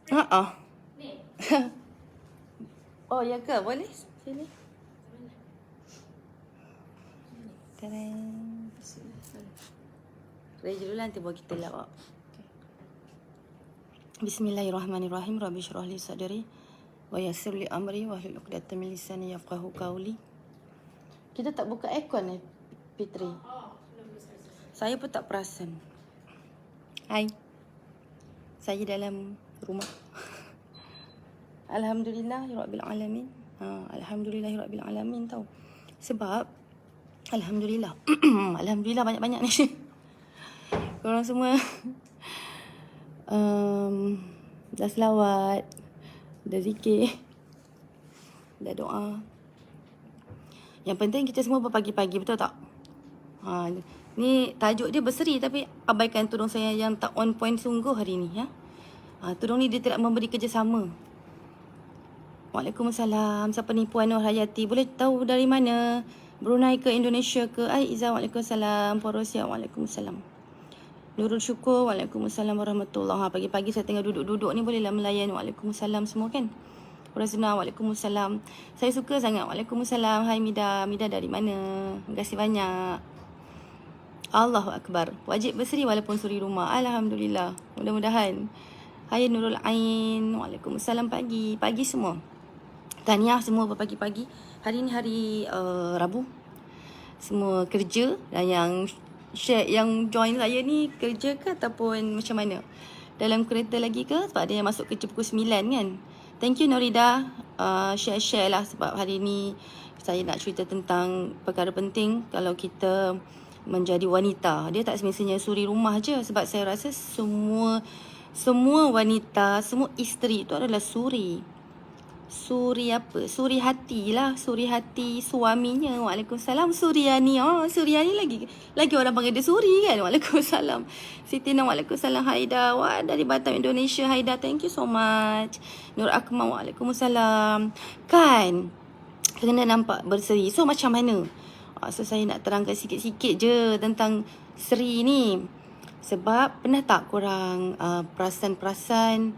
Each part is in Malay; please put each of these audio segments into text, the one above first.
Ha. Oh, ya ke? Boleh? Sini. Tereng. Ready dulu nanti buat kita lawak. Bismillahirrahmanirrahim. Rabbi syrah li sadri wa yassir li amri wahlul 'uqdatam min lisani yafqahu qawli. Kita tak buka aircon Fitri. Saya pun tak perasan. Hai. Saya dalam rumah. Alhamdulillahirabbil alamin. Alhamdulillahirabbil alamin tau. Sebab alhamdulillah. Alhamdulillah banyak-banyak ni. Korang semua dah selawat, dah zikir, dah doa. Yang penting kita semua berpagi-pagi, betul tak? Ni tajuk dia berseri tapi abaikan tudung saya yang tak on point sungguh hari ni. Tudung ni dia tidak memberi kerjasama. Waalaikumsalam. Siapa ni Puan Nur Hayati? Boleh tahu dari mana? Brunei ke Indonesia ke? Aizah, waalaikumsalam. Porosia, waalaikumsalam. Nurul Syukur, waalaikumsalam warahmatullahi. Pagi-pagi saya tengah duduk-duduk ni bolehlah melayan. Waalaikumsalam semua kan? Razna, waalaikumsalam. Saya suka sangat. Waalaikumsalam. Hai Mida. Mida dari mana? Terima kasih banyak. Allahu Akbar. Wajib berseri walaupun suri rumah. Alhamdulillah. Mudah-mudahan. Hai Nurul Ain. Waalaikumsalam pagi. Pagi semua. Tahniah semua berpagi-pagi. Hari ni hari Rabu. Semua kerja. Dan yang join saya ni kerja ke ataupun macam mana? Dalam kereta lagi ke? Sebab ada yang masuk kerja pukul 9 kan? Thank you Norida. Share-share lah sebab hari ni saya nak cerita tentang perkara penting kalau kita menjadi wanita. Dia tak semestinya suri rumah je sebab saya rasa semua wanita, semua isteri tu adalah suri. Suri apa? Suri hati lah. Suri hati suaminya. Waalaikumsalam. Suryani. Suryani lagi orang panggil dia Suri kan? Waalaikumsalam. Siti Nam. Waalaikumsalam. Haida. Wah, dari Batam, Indonesia. Haida, thank you so much. Nur Akmal. Waalaikumsalam. Kan? Kena nampak berseri. So, macam mana? So, saya nak terangkan sikit-sikit je tentang seri ni. Sebab, pernah tak korang perasan-perasan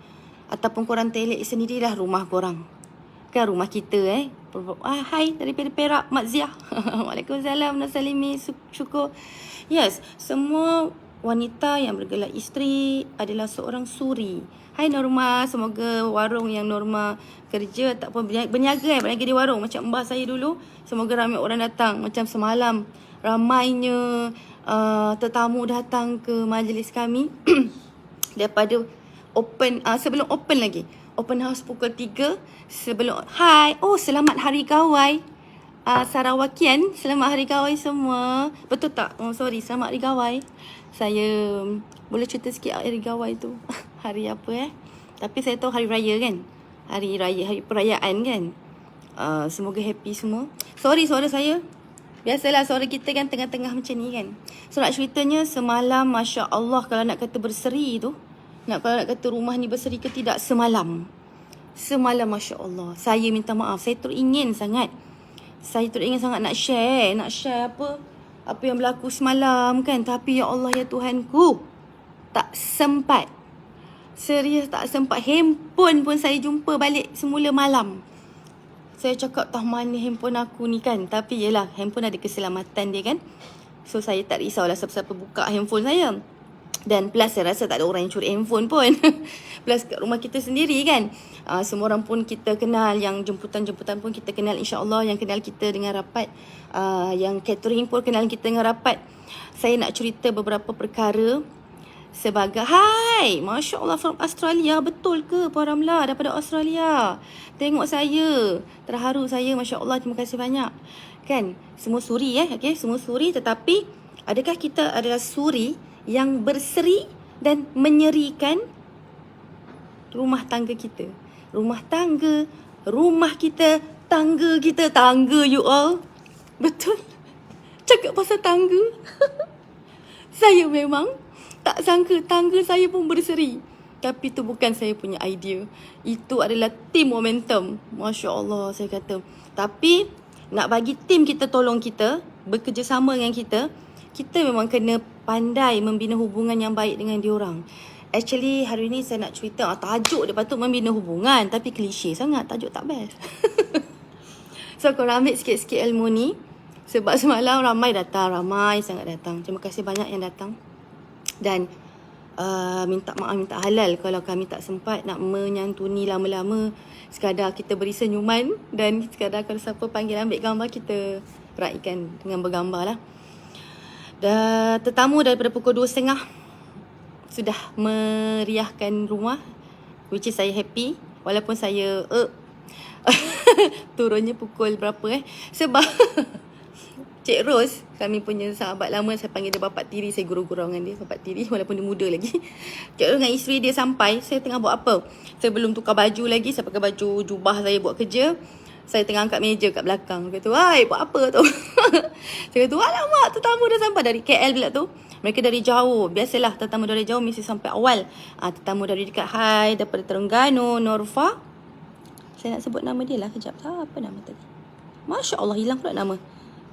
ataupun korang telik sendirilah rumah korang? Kan rumah kita hai daripada Perak, Mak Ziah. Waalaikumsalam, Nasalimi, syukur. Yes, semua wanita yang bergelar isteri adalah seorang suri. Hai Norma, semoga warung yang Norma kerja ataupun berniaga di warung macam mbah saya dulu, semoga ramai orang datang. Macam semalam ramainya tetamu datang ke majlis kami daripada open sebelum open lagi. Open house pukul 3 sebelum. Hai. Oh, selamat Hari Gawai. Sarawakian, selamat Hari Gawai semua. Betul tak? Oh, sorry, selamat Hari Gawai. Saya boleh cerita sikit Hari Gawai tu. Hari apa Tapi saya tahu hari raya kan? Hari raya, hari perayaan kan? Semoga happy semua. Sorry suara saya. Biasalah suara kita kan tengah-tengah macam ni kan. So nak ceritanya semalam, Masya Allah, kalau nak kata berseri tu, kalau nak kata rumah ni berseri ke tidak, semalam Masya Allah, saya minta maaf, saya teringin sangat nak share apa yang berlaku semalam kan. Tapi ya Allah, ya Tuhanku, tak sempat. Serius tak sempat. Handphone pun saya jumpa balik semula malam. Saya cakap tak mana handphone aku ni kan. Tapi yelah, handphone ada keselamatan dia kan. So saya tak risaulah siapa-siapa buka handphone saya. Dan plus saya rasa tak ada orang yang curi handphone pun. Plus kat rumah kita sendiri kan. Semua orang pun kita kenal. Yang jemputan-jemputan pun kita kenal, insyaAllah. Yang kenal kita dengan rapat. Yang catering pun kenal kita dengan rapat. Saya nak cerita beberapa perkara. Sebagai hai, Masya Allah, from Australia. Betul ke Puan Ramla daripada Australia? Tengok saya, terharu saya, Masya Allah, terima kasih banyak. Kan, semua suri okay? Semua suri, tetapi adakah kita adalah suri yang berseri dan menyerikan rumah tangga kita? Rumah tangga, rumah kita, tangga you all. Betul? Cakap pasal tangga. Saya memang tak sangka tangga saya pun berseri. Tapi itu bukan saya punya idea. Itu adalah team momentum. Masya Allah, saya kata. Tapi nak bagi tim kita tolong kita, bekerjasama dengan kita, kita memang kena pandai membina hubungan yang baik dengan diorang. Actually hari ni saya nak cerita tajuk dia patut membina hubungan, tapi klise sangat, tajuk tak best. So korang ambil sikit-sikit ilmu ni. Sebab semalam ramai sangat datang. Terima kasih banyak yang datang. Dan minta maaf, minta halal kalau kami tak sempat nak menyantuni lama-lama. Sekadar kita beri senyuman, dan sekadar kalau siapa panggil ambil gambar, kita raikan dengan bergambar lah. Dan tetamu daripada pukul 2.30 sudah meriahkan rumah, which is saya happy. Walaupun saya turunnya pukul berapa sebab Cik Ros, kami punya sahabat lama, saya panggil dia bapak tiri, saya gurau-gurau dengan dia, bapak tiri walaupun dia muda lagi. Cik Ros dengan isteri dia sampai, saya tengah buat apa? Saya belum tukar baju lagi, saya pakai baju jubah saya buat kerja. Saya tengah angkat meja kat belakang. Dia kata, "Wai, buat apa tu?" Saya kata, "Alamak, tetamu dah sampai dari KL pula tu." Mereka dari jauh. Biasalah tetamu dari jauh mesti sampai awal. Tetamu dari dekat Hai, daripada Terengganu, Norfa. Saya nak sebut nama dia lah kejap. Apa nama tadi? Masya Allah, hilang pula nama.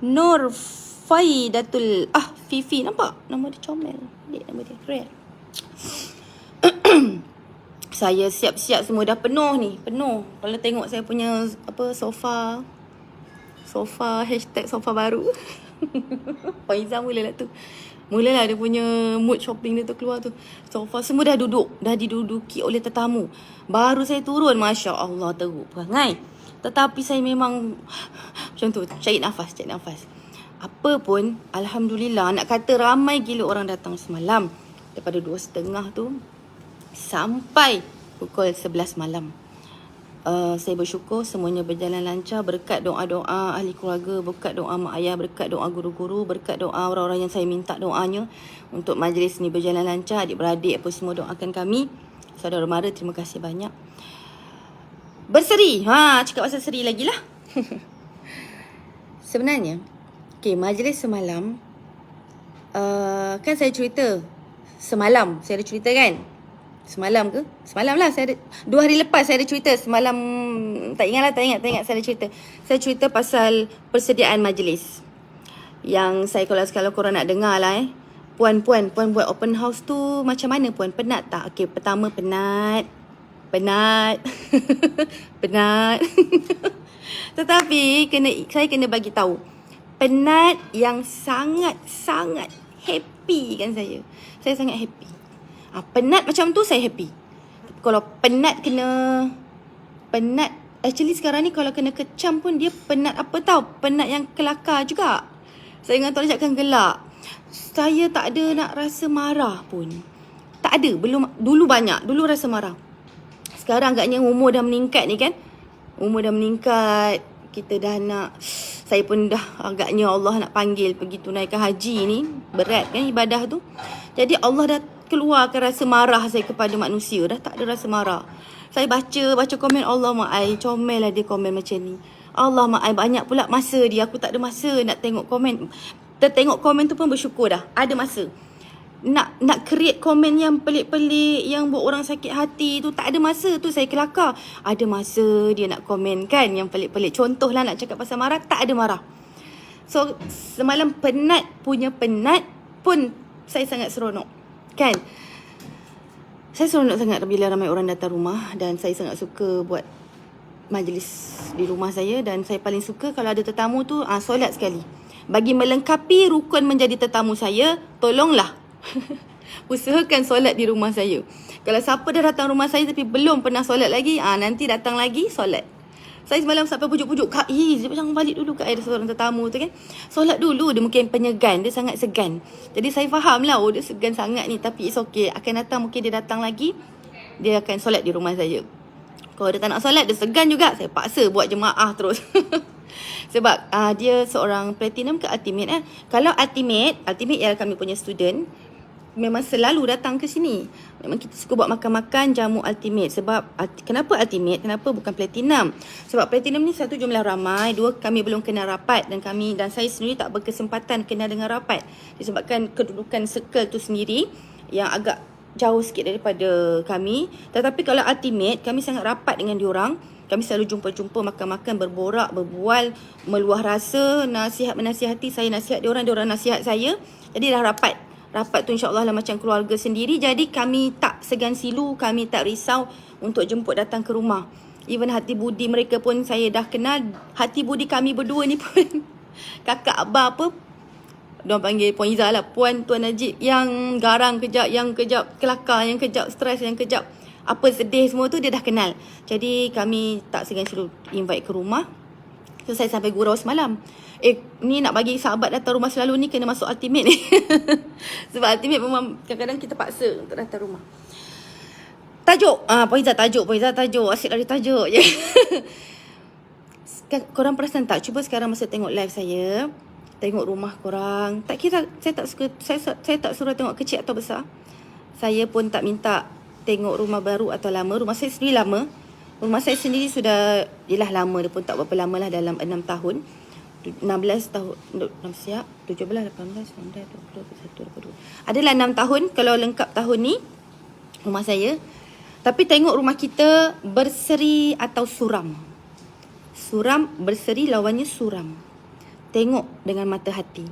Norfaidatul Fifi. Nampak? Nama dia comel. Dia nama dia rare. Saya siap-siap semua dah penuh ni. Penuh. Kalau tengok saya punya sofa #sofa baru. Faizah mulalah tu. Mulalah dia punya mood shopping dia tu keluar tu. Sofa semua dah duduk. Dah diduduki oleh tetamu. Baru saya turun. Masya Allah, teruk perangai. Tetapi saya memang macam tu. Cari nafas. Apa pun, Alhamdulillah, nak kata ramai gila orang datang semalam. Daripada 2.30 tu sampai pukul 11 malam. Saya bersyukur semuanya berjalan lancar berkat doa-doa ahli keluarga, berkat doa mak ayah, berkat doa guru-guru, berkat doa orang-orang yang saya minta doanya untuk majlis ni berjalan lancar. Adik-beradik apa semua doakan kami. Saudara mara, terima kasih banyak. Berseri. Cakap pasal seri lagi lah. Sebenarnya, majlis semalam, kan saya cerita semalam, saya ada cerita kan? Semalam ke? Semalam lah saya ada, 2 hari lepas saya ada cerita. Semalam tak ingat saya ada cerita. Saya cerita pasal persediaan majlis. Yang saya, kalau korang nak dengar lah Puan buat open house tu macam mana puan? Penat tak? Okey, pertama penat. Penat. Tetapi saya kena bagi tahu. Penat yang sangat happy kan saya. Saya sangat happy. Penat macam tu saya happy. Kalau penat actually sekarang ni kalau kena kecam pun dia penat apa tau? Penat yang kelakar juga. Saya ingat tuan cakapkan gelak. Saya tak ada nak rasa marah pun. Tak ada. Dulu banyak. Dulu rasa marah. Sekarang agaknya umur dah meningkat ni kan. Kita dah nak, saya pun dah agaknya Allah nak panggil pergi tunaikan haji ni. Berat kan ibadah tu. Jadi Allah dah keluarkan rasa marah saya kepada manusia. Dah tak ada rasa marah. Saya baca komen Allah mak ai, comel lah dia komen macam ni. Allah mak ai, banyak pula masa dia. Aku tak ada masa nak tengok komen. Tertengok komen tu pun bersyukur dah. Ada masa. Nak create komen yang pelik-pelik, yang buat orang sakit hati tu, tak ada masa tu saya kelakar. Ada masa dia nak komen kan yang pelik-pelik. Contohlah nak cakap pasal marah, tak ada marah. So semalam penat pun saya sangat seronok. Kan? Saya seronok sangat bila ramai orang datang rumah, dan saya sangat suka buat majlis di rumah saya. Dan saya paling suka kalau ada tetamu tu solat sekali. Bagi melengkapi rukun menjadi tetamu saya, tolonglah usahakan solat di rumah saya. Kalau siapa dah datang rumah saya tapi belum pernah solat lagi, nanti datang lagi solat. Saya semalam sampai pujuk-pujuk, Kak Iz, jangan balik dulu Kak. Ada seorang tetamu tu kan, solat dulu. Dia mungkin penyegan, dia sangat segan. Jadi saya faham lah, dia segan sangat ni. Tapi it's okay, akan datang, mungkin dia datang lagi, dia akan solat di rumah saya. Kalau dia tak nak solat, dia segan juga, saya paksa buat jemaah terus. Sebab dia seorang platinum ke ultimate Kalau ultimate ialah kami punya student, memang selalu datang ke sini. Memang kita suka buat makan-makan jamu ultimate. Sebab kenapa ultimate? Kenapa bukan platinum? Sebab platinum ni satu, jumlah ramai. Dua, kami belum kenal rapat. Dan saya sendiri tak berkesempatan kenal dengan rapat. Disebabkan kedudukan circle tu sendiri yang agak jauh sikit daripada kami. Tetapi kalau ultimate, kami sangat rapat dengan diorang. Kami selalu jumpa-jumpa, makan-makan, berborak, berbual, meluah rasa, nasihat menasihati. Saya nasihat diorang, diorang nasihat saya. Jadi dah rapat. Rapat tu insyaAllah lah macam keluarga sendiri. Jadi kami tak segan silu, kami tak risau untuk jemput datang ke rumah. Even hati budi mereka pun saya dah kenal. Hati budi kami berdua ni pun kakak abah apa, diorang panggil Puan Izzah lah, Puan Tuan Najib, yang garang kejap, yang kejap kelakar, yang kejap stres, yang kejap apa sedih, semua tu dia dah kenal. Jadi kami tak segan silu invite ke rumah. So saya sampai gurau semalam, ni nak bagi sahabat datang rumah selalu ni kena masuk ultimate ni. Sebab ultimate memang kadang-kadang kita paksa untuk datang rumah. Tajuk, Puan Izzah tajuk, asyik lari tajuk je. Korang perasan tak, cuba sekarang masa tengok live saya, tengok rumah korang, tak kira saya tak suruh tengok kecil atau besar. Saya pun tak minta tengok rumah baru atau lama. Rumah saya sendiri lama. Rumah saya sendiri sudah, yelah lama, dia pun tak berapa lama lah, dalam 6 tahun. 16 tahun, siap, 17, 18, 19, 20, 21, 22. Adalah 6 tahun kalau lengkap tahun ni rumah saya. Tapi tengok rumah kita berseri atau suram. Suram, berseri lawannya suram. Tengok dengan mata hati.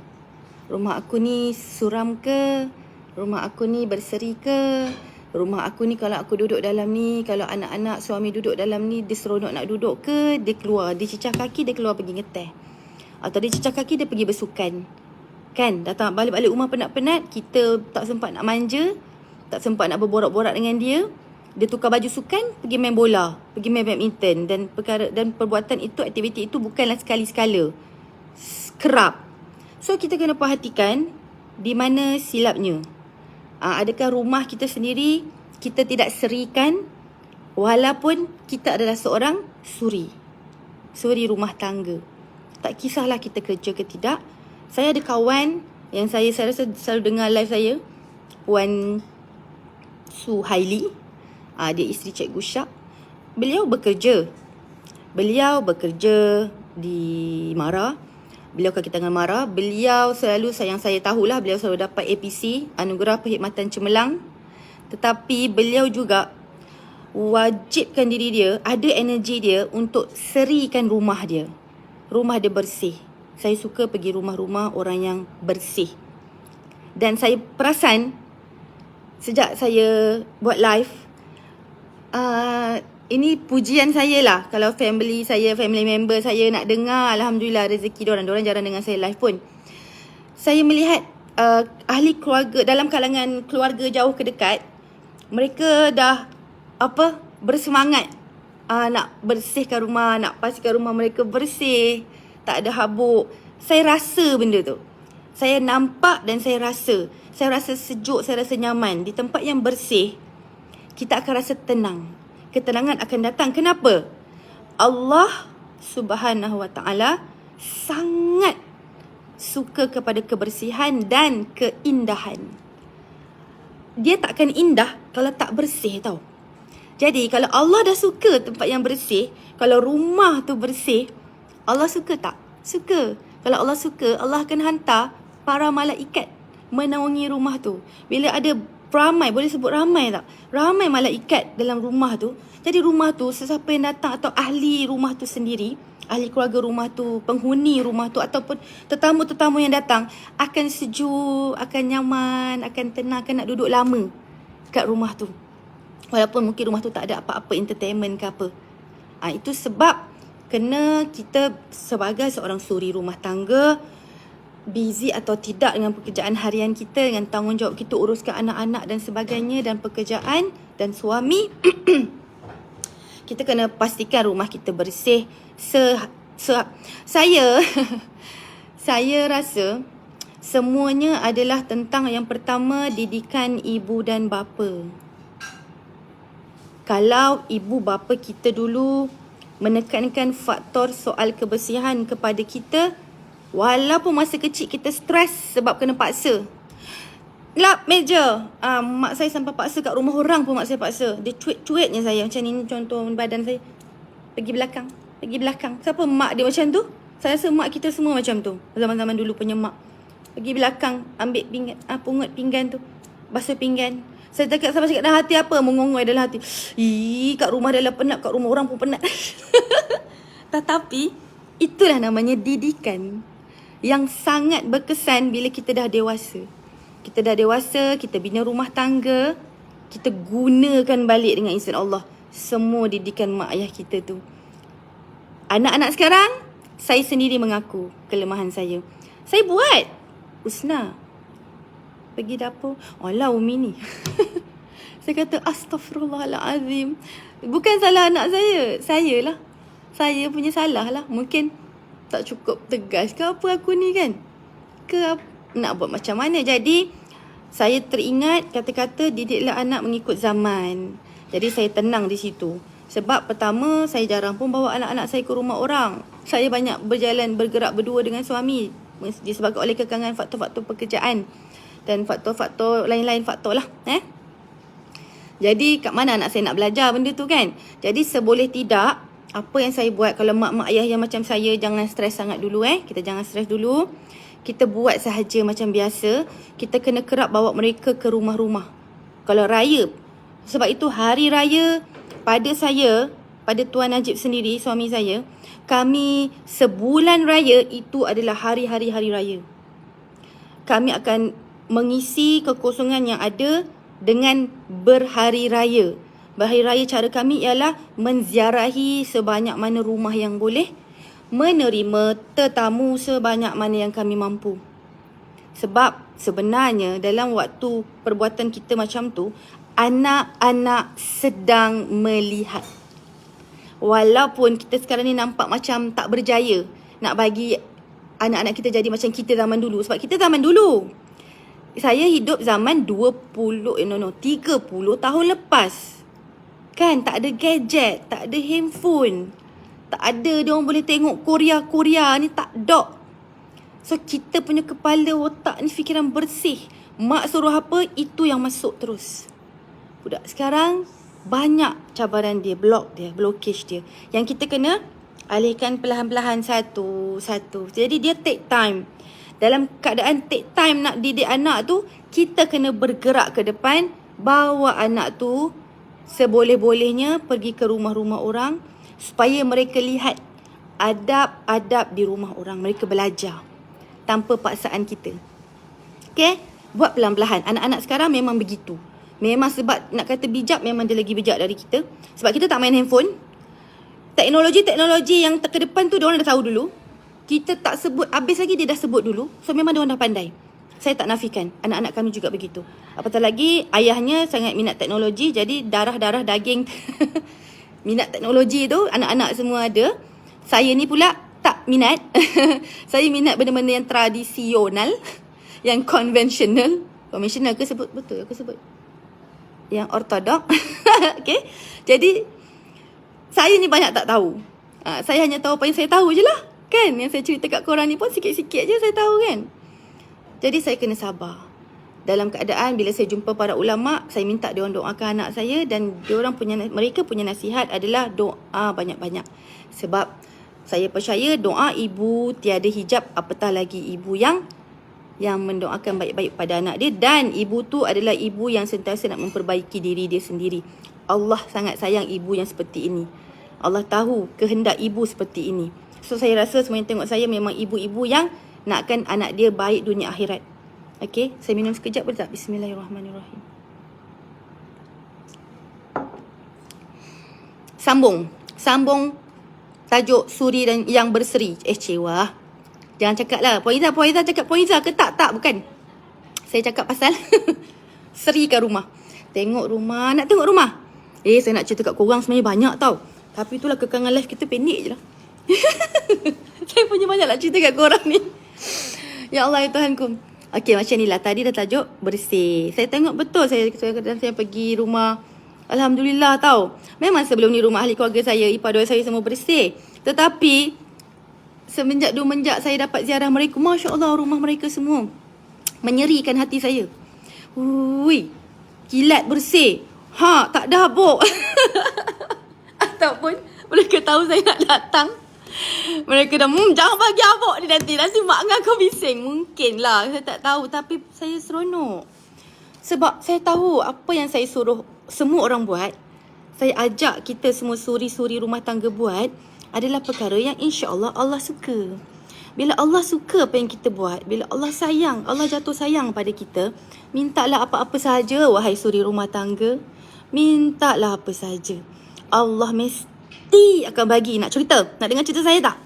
Rumah aku ni suram ke? Rumah aku ni berseri ke? Rumah aku ni kalau aku duduk dalam ni, kalau anak-anak suami duduk dalam ni, dia seronok nak duduk ke? Dia keluar, dia cicah kaki, dia keluar pergi ngeteh. Atau dia cicah kaki, dia pergi bersukan. Kan, datang balik-balik rumah penat-penat, kita tak sempat nak manja, tak sempat nak berborak-borak dengan dia. Dia tukar baju sukan, pergi main bola, pergi main badminton. Dan perbuatan itu, aktiviti itu bukanlah sekali-sekala. Kerap. So kita kena perhatikan di mana silapnya. Adakah rumah kita sendiri kita tidak serikan walaupun kita adalah seorang suri rumah tangga. Tak kisahlah kita kerja ke tidak. Saya ada kawan yang saya rasa selalu dengar live saya, Puan Suhaili. Dia isteri Cikgu Syak. Beliau bekerja di Mara. Beliau kaki tangan Mara. Beliau selalu, sayang saya tahulah, beliau selalu dapat APC, Anugerah Perkhidmatan Cemerlang. Tetapi beliau juga wajibkan diri dia, ada energi dia untuk serikan rumah dia. Rumah dia bersih. Saya suka pergi rumah-rumah orang yang bersih. Dan saya perasan sejak saya buat live, ini pujian saya lah. Kalau family member saya nak dengar, Alhamdulillah rezeki diorang jarang dengar saya live pun. Saya melihat ahli keluarga, dalam kalangan keluarga jauh ke dekat, mereka dah bersemangat nak bersihkan rumah, nak pastikan rumah mereka bersih, tak ada habuk. Saya rasa benda tu. Saya nampak dan saya rasa. Saya rasa sejuk, saya rasa nyaman. Di tempat yang bersih, kita akan rasa tenang. Ketenangan akan datang. Kenapa? Allah Subhanahu Wa Taala sangat suka kepada kebersihan dan keindahan. Dia takkan indah kalau tak bersih tau. Jadi kalau Allah dah suka tempat yang bersih, kalau rumah tu bersih, Allah suka tak? Suka. Kalau Allah suka, Allah akan hantar para malaikat menaungi rumah tu. Bila ada ramai, boleh sebut ramai tak? Ramai malaikat dalam rumah tu. Jadi rumah tu, sesiapa yang datang atau ahli rumah tu sendiri, ahli keluarga rumah tu, penghuni rumah tu ataupun tetamu-tetamu yang datang, akan sejuk, akan nyaman, akan tenang, akan nak duduk lama kat rumah tu. Walaupun mungkin rumah tu tak ada apa-apa entertainment ke apa. Itu sebab kena kita sebagai seorang suri rumah tangga, busy atau tidak dengan pekerjaan harian kita, dengan tanggungjawab kita uruskan anak-anak dan sebagainya, dan pekerjaan dan suami, kita kena pastikan rumah kita bersih. Saya rasa semuanya adalah tentang yang pertama, didikan ibu dan bapa. Kalau ibu bapa kita dulu menekankan faktor soal kebersihan kepada kita, walaupun masa kecil kita stres sebab kena paksa. Lap meja. Mak saya sampai paksa kat rumah orang pun mak saya paksa. Dia cuit-cuitnya saya macam ni, contoh badan saya. Pergi belakang. Siapa mak dia macam tu? Saya rasa mak kita semua macam tu. Zaman-zaman dulu punya mak. Pergi belakang, ambil pinggan, pungut pinggan tu. Basuh pinggan. Saya sampai cakap dalam hati apa? Mengongoi dalam hati. Kat rumah dah lah penat, kat rumah orang pun penat. Tetapi itulah namanya didikan yang sangat berkesan bila kita dah dewasa. Kita dah dewasa, kita bina rumah tangga, kita gunakan balik dengan izin Allah semua didikan mak ayah kita tu. Anak-anak sekarang, saya sendiri mengaku kelemahan saya. Saya buat. Husna, pergi dapur. Alah Umi ni. Saya kata astaghfirullahalazim. Bukan salah anak saya. Saya lah. Saya punya salah lah. Mungkin tak cukup tegas ke apa aku ni kan. Nak buat macam mana. Jadi saya teringat kata-kata didiklah anak mengikut zaman. Jadi saya tenang di situ. Sebab pertama saya jarang pun bawa anak-anak saya ke rumah orang. Saya banyak bergerak berdua dengan suami. Disebabkan oleh kekangan faktor-faktor pekerjaan. Dan faktor-faktor lain-lain faktor lah. Jadi kat mana anak saya nak belajar benda tu kan. Jadi seboleh tidak, apa yang saya buat kalau mak-mak ayah yang macam saya, jangan stres sangat dulu Kita jangan stres dulu. Kita buat sahaja macam biasa. Kita kena kerap bawa mereka ke rumah-rumah. Kalau raya. Sebab itu hari raya pada saya, pada Tuan Najib sendiri, suami saya, kami sebulan raya itu adalah hari-hari hari raya. Kami akan mengisi kekosongan yang ada dengan berhari raya. Berhari raya cara kami ialah menziarahi sebanyak mana rumah yang boleh, menerima tetamu sebanyak mana yang kami mampu. Sebab sebenarnya dalam waktu perbuatan kita macam tu, anak-anak sedang melihat. Walaupun kita sekarang ni nampak macam tak berjaya nak bagi anak-anak kita jadi macam kita zaman dulu. Sebab kita zaman dulu, saya hidup zaman 30 tahun lepas. Kan tak ada gadget, tak ada handphone. Tak ada dia orang boleh tengok Korea ni, tak dok. So kita punya kepala otak ni fikiran bersih. Mak suruh apa, itu yang masuk terus. Budak sekarang banyak cabaran dia, blockage dia. Yang kita kena alihkan perlahan-perlahan satu-satu. Jadi dia take time. Dalam keadaan take time nak didik anak tu, kita kena bergerak ke depan, bawa anak tu seboleh-bolehnya pergi ke rumah-rumah orang supaya mereka lihat adab-adab di rumah orang. Mereka belajar tanpa paksaan kita. Okay? Buat pelan-pelan. Anak-anak sekarang memang begitu. Memang sebab nak kata bijak, memang dia lagi bijak dari kita. Sebab kita tak main handphone. Teknologi yang ke depan tu diorang dah tahu dulu. Kita tak sebut, habis lagi dia dah sebut dulu. So memang diorang dah pandai. Saya tak nafikan. Anak-anak kami juga begitu. Apatah lagi ayahnya sangat minat teknologi. Jadi darah-darah daging minat teknologi tu anak-anak semua ada. Saya ni pula tak minat. Saya minat benda-benda yang tradisional, yang konvensional. Konvensional ke sebut? Betul aku sebut. Yang ortodok. Okay. Jadi saya ni banyak tak tahu. Saya hanya tahu apa yang saya tahu je lah. Kan? Yang saya cerita kat korang ni pun sikit-sikit je saya tahu kan. Jadi saya kena sabar. Dalam keadaan bila saya jumpa para ulama, saya minta diorang doakan anak saya. Dan mereka punya nasihat adalah doa banyak-banyak. Sebab saya percaya doa ibu tiada hijab, apatah lagi ibu yang mendoakan baik-baik pada anak dia. Dan ibu tu adalah ibu yang sentiasa nak memperbaiki diri dia sendiri. Allah sangat sayang ibu yang seperti ini. Allah tahu kehendak ibu seperti ini. So saya rasa semua yang tengok saya memang ibu-ibu yang nakkan anak dia baik dunia akhirat. Okay, saya minum sekejap boleh tak? Bismillahirrahmanirrahim. Sambung tajuk suri dan yang berseri. Cewa. Jangan cakap lah Puan Izzah cakap Puan Izzah ke tak? Tak, bukan. Saya cakap pasal serikan rumah. Tengok rumah, nak tengok rumah. Saya nak cerita kat korang sebenarnya banyak tau. Tapi itulah kekangan live kita, pendek je lah. Saya punya banyak nak cerita kat korang ni. Ya Allah ya Tuhanku. Okey, macam ni lah. Tadi dah tajuk bersih. Saya tengok betul saya pergi rumah. Alhamdulillah tau. Memang sebelum ni rumah ahli keluarga saya, ipar dua saya semua bersih. Tetapi semenjak saya dapat ziarah mereka, Masya Allah rumah mereka semua menyerikan hati saya. Ui, kilat bersih. Tak ada habuk. Ataupun mereka tahu saya nak datang, mereka dah jangan bagi habuk ni nanti mak dengan kau bising. Mungkin lah, saya tak tahu. Tapi saya seronok. Sebab saya tahu apa yang saya suruh semua orang buat, saya ajak kita semua suri-suri rumah tangga buat, adalah perkara yang insya-Allah Allah suka. Bila Allah suka apa yang kita buat, bila Allah sayang, Allah jatuh sayang pada kita, mintalah apa-apa sahaja wahai suri rumah tangga. Mintalah apa sahaja. Allah mesti akan bagi. Nak cerita? Nak dengar cerita saya tak?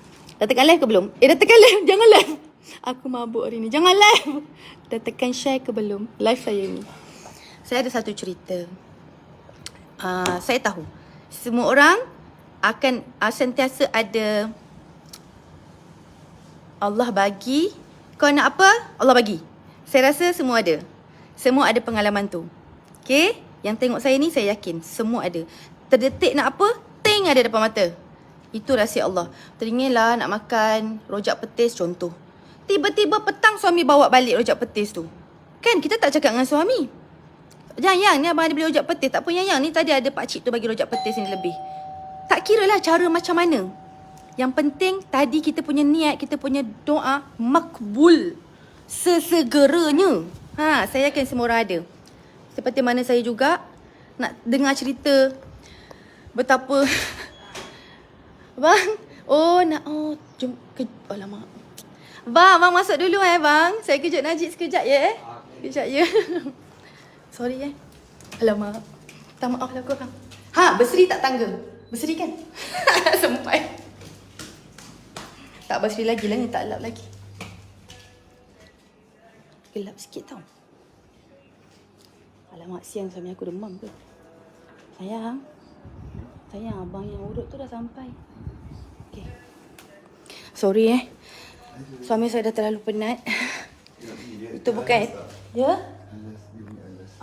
Dah tekan live ke belum? Dah tekan live. Jangan live. Aku mabuk hari ni. Jangan live. Dah tekan share ke belum? Live saya ni. Saya ada satu cerita. Saya tahu semua orang akan sentiasa ada Allah bagi. Kau nak apa? Allah bagi. Saya rasa semua ada. Semua ada pengalaman tu. Okay? Yang tengok saya ni, saya yakin semua ada. Terdetik nak apa? Ting ada depan mata. Itu rahsia Allah. Teringinlah nak makan rojak petis contoh. Tiba-tiba petang suami bawa balik rojak petis tu. Kan kita tak cakap dengan suami, Yang ni abang ada beli rojak petis. Tak apa yang ni tadi ada pakcik tu bagi rojak petis ni lebih. Tak kira lah cara macam mana. Yang penting tadi kita punya niat, kita punya doa makbul sesegeranya. Saya yakin semua orang ada. Seperti mana saya juga nak dengar cerita betapa bang, jom alamak. Bang masuk dulu bang. Saya kejut Najib sekejap ya Kejap ya. Sorry Alamak. Tak maaf lah korang. Berseri tak tangga? Berseri kan? Sempat. Tak berseri lagi lah ni, tak lap lagi. Gelap sikit tau. Alamak, siang suami aku demam ke? Sayang, abang yang urut tu dah sampai. Okay. Sorry suami saya dah terlalu penat. Itu bukan. Ya?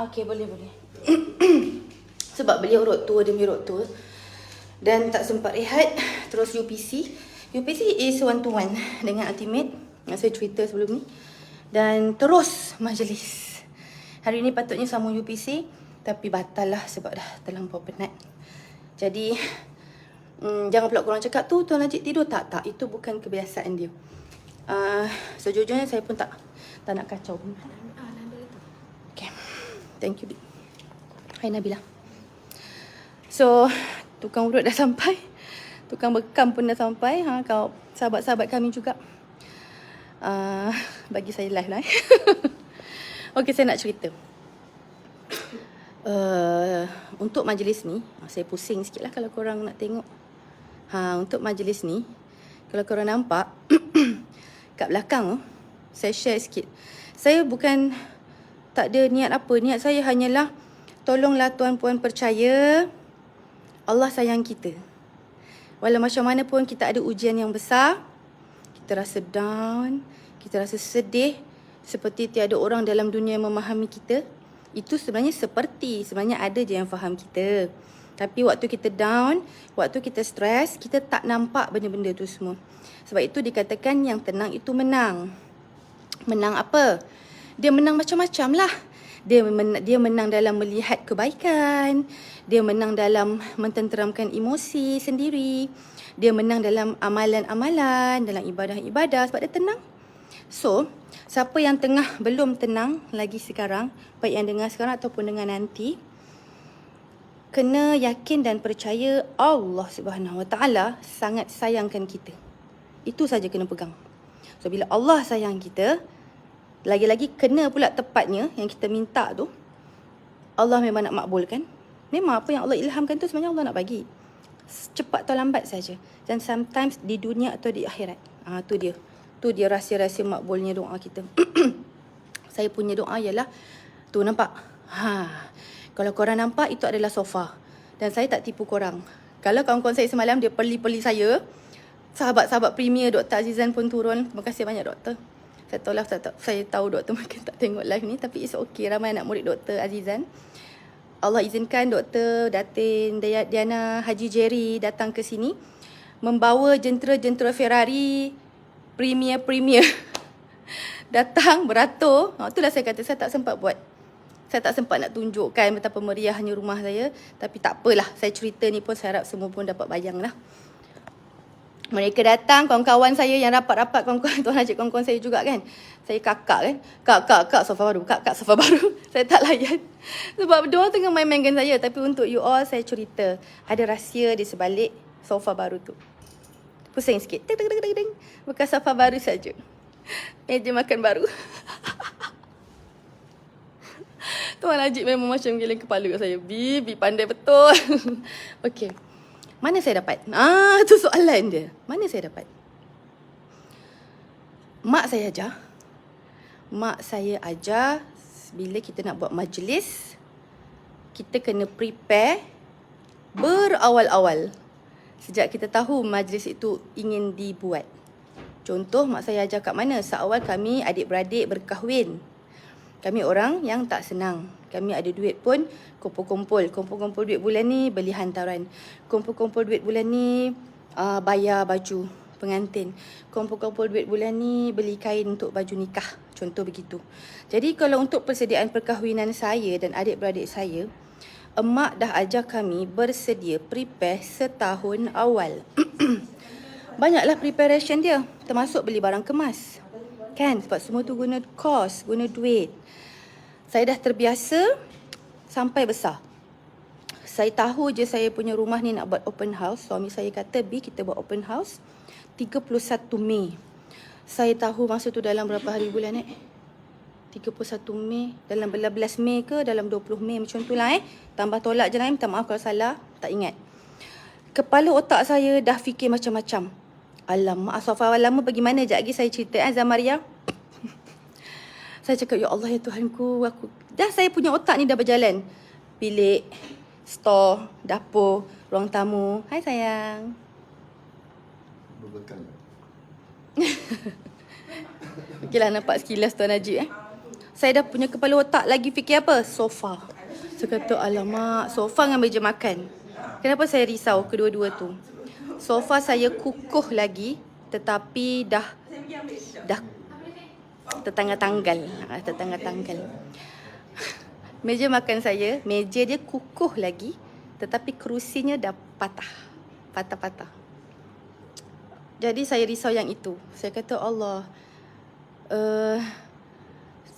Okay, boleh. Sebab beliau road tour dan tak sempat rehat. Terus UPC is one to one dengan ultimate yang saya cerita sebelum ni. Dan terus majlis. Hari ni patutnya sambung UPC, tapi batal lah sebab dah terlampau penat. Jadi jangan pula korang cakap tu Tuan Najib tidur. Tak, itu bukan kebiasaan dia. Sejujurnya saya pun tak nak kacau pun. Okay. Thank you. Hai Nabila. So tukang urut dah sampai, tukang bekam pun dah sampai. Kau sahabat-sahabat kami juga bagi saya live lah. Okay, saya nak cerita. Untuk majlis ni, saya pusing sikit lah kalau korang nak tengok. Untuk majlis ni, kalau korang nampak kat belakang saya share sikit. Saya bukan tak ada niat apa. Niat saya hanyalah tolonglah tuan-puan percaya Allah sayang kita. Walau macam mana pun kita ada ujian yang besar, kita rasa down, kita rasa sedih, seperti tiada orang dalam dunia yang memahami kita. Itu sebenarnya ada je yang faham kita. Tapi waktu kita down, waktu kita stres, kita tak nampak benda-benda tu semua. Sebab itu dikatakan yang tenang itu menang. Menang apa? Dia menang macam-macam lah. Dia menang dalam melihat kebaikan. Dia menang dalam mententeramkan emosi sendiri. Dia menang dalam amalan-amalan, dalam ibadah-ibadah sebab dia tenang. So, siapa yang tengah belum tenang lagi sekarang, baik yang dengar sekarang ataupun dengar nanti, kena yakin dan percaya Allah Subhanahu Wa Taala sangat sayangkan kita. Itu saja kena pegang. So, bila Allah sayang kita, lagi-lagi kena pula tepatnya yang kita minta tu, Allah memang nak makbulkan. Memang apa yang Allah ilhamkan tu sebenarnya Allah nak bagi. Cepat atau lambat saja. Dan sometimes di dunia atau di akhirat. Tu dia rahsia-rahsia makbulnya doa kita. Saya punya doa ialah, tu nampak? Kalau korang nampak, itu adalah sofa. Dan saya tak tipu korang. Kalau kawan-kawan saya semalam, dia perli-perli saya. Sahabat-sahabat premier Dr. Azizan pun turun. Terima kasih banyak doktor. Saya tahu doktor mungkin tak tengok live ni, tapi it's okay. Ramai anak murid Dr. Azizan. Allah izinkan Dr. Datin Diana Haji Jerry datang ke sini, membawa jentera-jentera Ferrari Premier datang beratur. Itulah saya kata saya tak sempat buat. Saya tak sempat nak tunjukkan betapa meriahnya rumah saya. Tapi tak apalah, saya cerita ni pun saya harap semua pun dapat bayang lah. Mereka datang, kawan-kawan saya yang rapat-rapat, kawan-kawan Tuan Najib, kawan-kawan saya juga kan. Saya kakak kan. Kak sofa baru. Kak sofa baru. Saya tak layan. Sebab diorang tengah main-mainkan saya. Tapi untuk you all, saya cerita. Ada rahsia di sebalik sofa baru tu. Pusing sikit. Ding, ding, ding, ding, ding. Bekas sofa baru saja. Meja makan baru. Tuan Najib memang macam geleng kepala kat saya. Bibi pandai betul. Okey. Mana saya dapat? Tu soalan dia. Mana saya dapat? Mak saya ajar. Mak saya ajar bila kita nak buat majlis, kita kena prepare berawal-awal. Sejak kita tahu majlis itu ingin dibuat. Contoh, mak saya ajar kat mana? Seawal kami adik-beradik berkahwin. Kami orang yang tak senang. Kami ada duit pun kumpul-kumpul. Kumpul-kumpul duit bulan ni beli hantaran. Kumpul-kumpul duit bulan ni bayar baju pengantin. Kumpul-kumpul duit bulan ni beli kain untuk baju nikah. Contoh begitu. Jadi kalau untuk persediaan perkahwinan saya dan adik-beradik saya, emak dah ajar kami bersedia prepare setahun awal. Banyaklah preparation dia. Termasuk beli barang kemas. Kan? Sebab semua tu guna kos, guna duit. Saya dah terbiasa sampai besar. Saya tahu je saya punya rumah ni nak buat open house. Suami saya kata, B, kita buat open house 31 Mei. Saya tahu masa tu dalam berapa hari bulan 31 Mei, dalam 11 Mei ke dalam 20 Mei macam tu lah Tambah tolak je lah, minta maaf kalau salah, tak ingat. Kepala otak saya dah fikir macam-macam. Alamak, sofa lama pergi mana? Sekejap lagi saya cerita Zamaria. Saya cakap, ya Allah ya Tuhanku, dah saya punya otak ni dah berjalan. Bilik, store, dapur, ruang tamu. Hai sayang. Berbekal. Okeylah, nampak sekilas Tuan Najib Saya dah punya kepala otak lagi fikir apa? Sofa. Saya kata, alamak, sofa dengan meja makan. Kenapa saya risau kedua-dua tu? Sofa saya kukuh lagi, tetapi dah tertanggal-tanggal. Meja makan saya, meja dia kukuh lagi, tetapi kerusinya dah patah-patah. Jadi saya risau yang itu. Saya kata, Allah,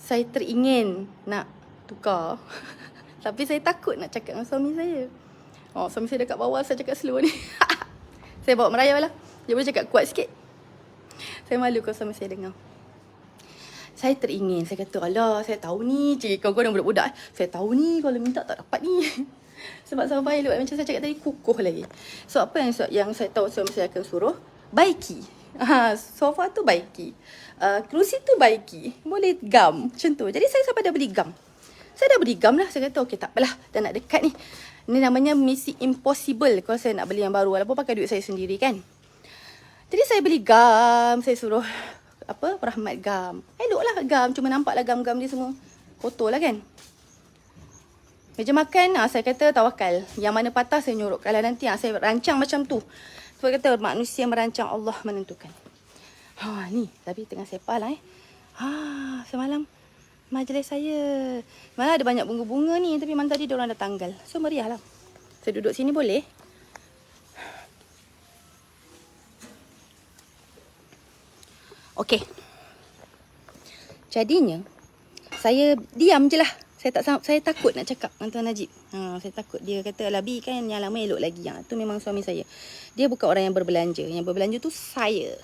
saya teringin nak tukar. Tapi saya takut nak cakap dengan suami saya. Suami saya dekat bawah, saya cakap slow ni. Saya bawa merayau lah. Dia boleh cakap kuat sikit. Saya malu kalau suami saya dengar. Saya teringin. Saya kata, alah, saya tahu ni. Cik, kawan-kawan budak-budak. Saya tahu ni kalau minta tak dapat ni. Sebab sofa elok macam saya cakap tadi, kukuh lagi. So, apa yang saya tahu suami saya akan suruh? Baiki. Sofa tu baiki. Kerusi tu baiki. Boleh gam. Macam tu. Jadi saya sampai dah beli gam. Saya dah beli gam lah. Saya kata, okey, tak apalah. Dah nak dekat ni. Ini namanya misi impossible kalau saya nak beli yang baru. Walaupun pakai duit saya sendiri kan. Jadi saya beli gam. Saya suruh Rahmat gam. Elok lah gam. Cuma nampak lah gam-gam dia semua kotor lah kan. Meja makan, saya kata tawakal. Yang mana patah saya nyorok. Kalau nanti saya rancang macam tu. Sebab kata manusia merancang, Allah menentukan. Ni. Tapi tengah sepah lah semalam majlis saya. Malah ada banyak bunga-bunga ni. Tapi malam tadi diorang dah tanggal. So meriah lah. Saya duduk sini boleh? Okey. Jadinya, saya diam je lah. Saya takut nak cakap dengan Tuan Najib. Saya takut. Dia kata, Labi kan yang lama elok lagi. Tu memang suami saya. Dia bukan orang yang berbelanja. Yang berbelanja tu saya.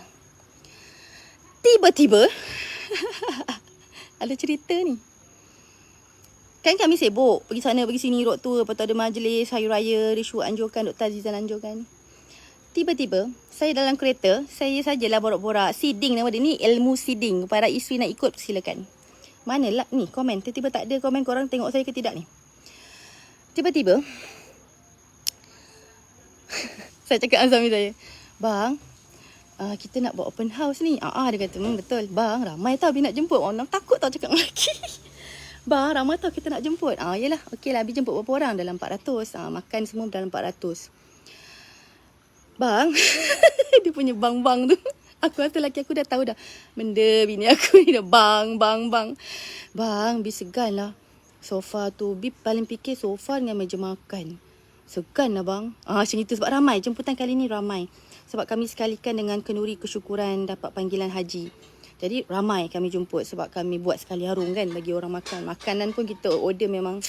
Tiba-tiba, ada cerita ni. Kan kami sibuk. Pergi sana, pergi sini, road tour. Lepas tu ada majlis, hari raya, rishu anjurkan, Dr. Azizan anjurkan. Tiba-tiba, saya dalam kereta, saya sajalah borak-borak. Seeding nama dia ni, ilmu seeding. Para isteri nak ikut, silakan. Mana lah ni komen. Tiba-tiba tak ada komen korang tengok saya ke tidak ni. Tiba-tiba, saya cakap dengan suami saya, bang, kita nak buat open house ni. Dia kata, betul. Bang, ramai tau Abi nak jemput. Orang takut tau cakap dengan lelaki. Bang, ramai tau kita nak jemput. Yelah, okey lah Abi jemput berapa orang? Dalam 400. Makan semua dalam 400. Bang, dia punya bang-bang tu. Aku rasa lelaki aku dah tahu dah. Benda bini aku ni dah bang. Bang, Bi segan lah. Sofa tu, Bi paling fikir sofa dengan meja makan. Segan lah bang. Macam itu sebab ramai. Jemputan kali ni ramai. Sebab kami sekalikan dengan kenduri kesyukuran dapat panggilan haji. Jadi ramai kami jemput sebab kami buat sekali harum kan bagi orang makan. Makanan pun kita order memang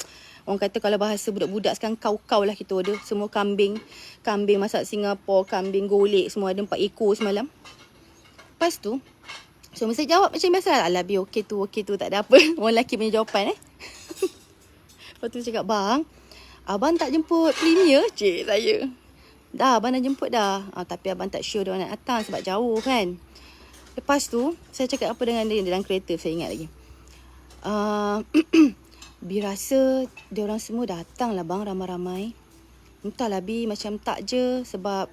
Orang kata kalau bahasa budak-budak sekarang kau-kau lah kita order. Semua kambing. Kambing masak Singapura, kambing golek, semua ada 4 ekor semalam. Lepas tu, suami saya jawab macam biasa. Alah, bi okey tu, tak ada apa. Orang lelaki punya jawapan Lepas tu cakap, bang, abang tak jemput Premier? Cik saya. Dah, abang dah jemput dah. Tapi abang tak sure dia nak datang sebab jauh kan. Lepas tu, saya cakap apa dengan dia dalam kereta, saya ingat lagi. Bi rasa dia orang semua datang lah bang, ramai-ramai. Entahlah Bi, macam tak je sebab...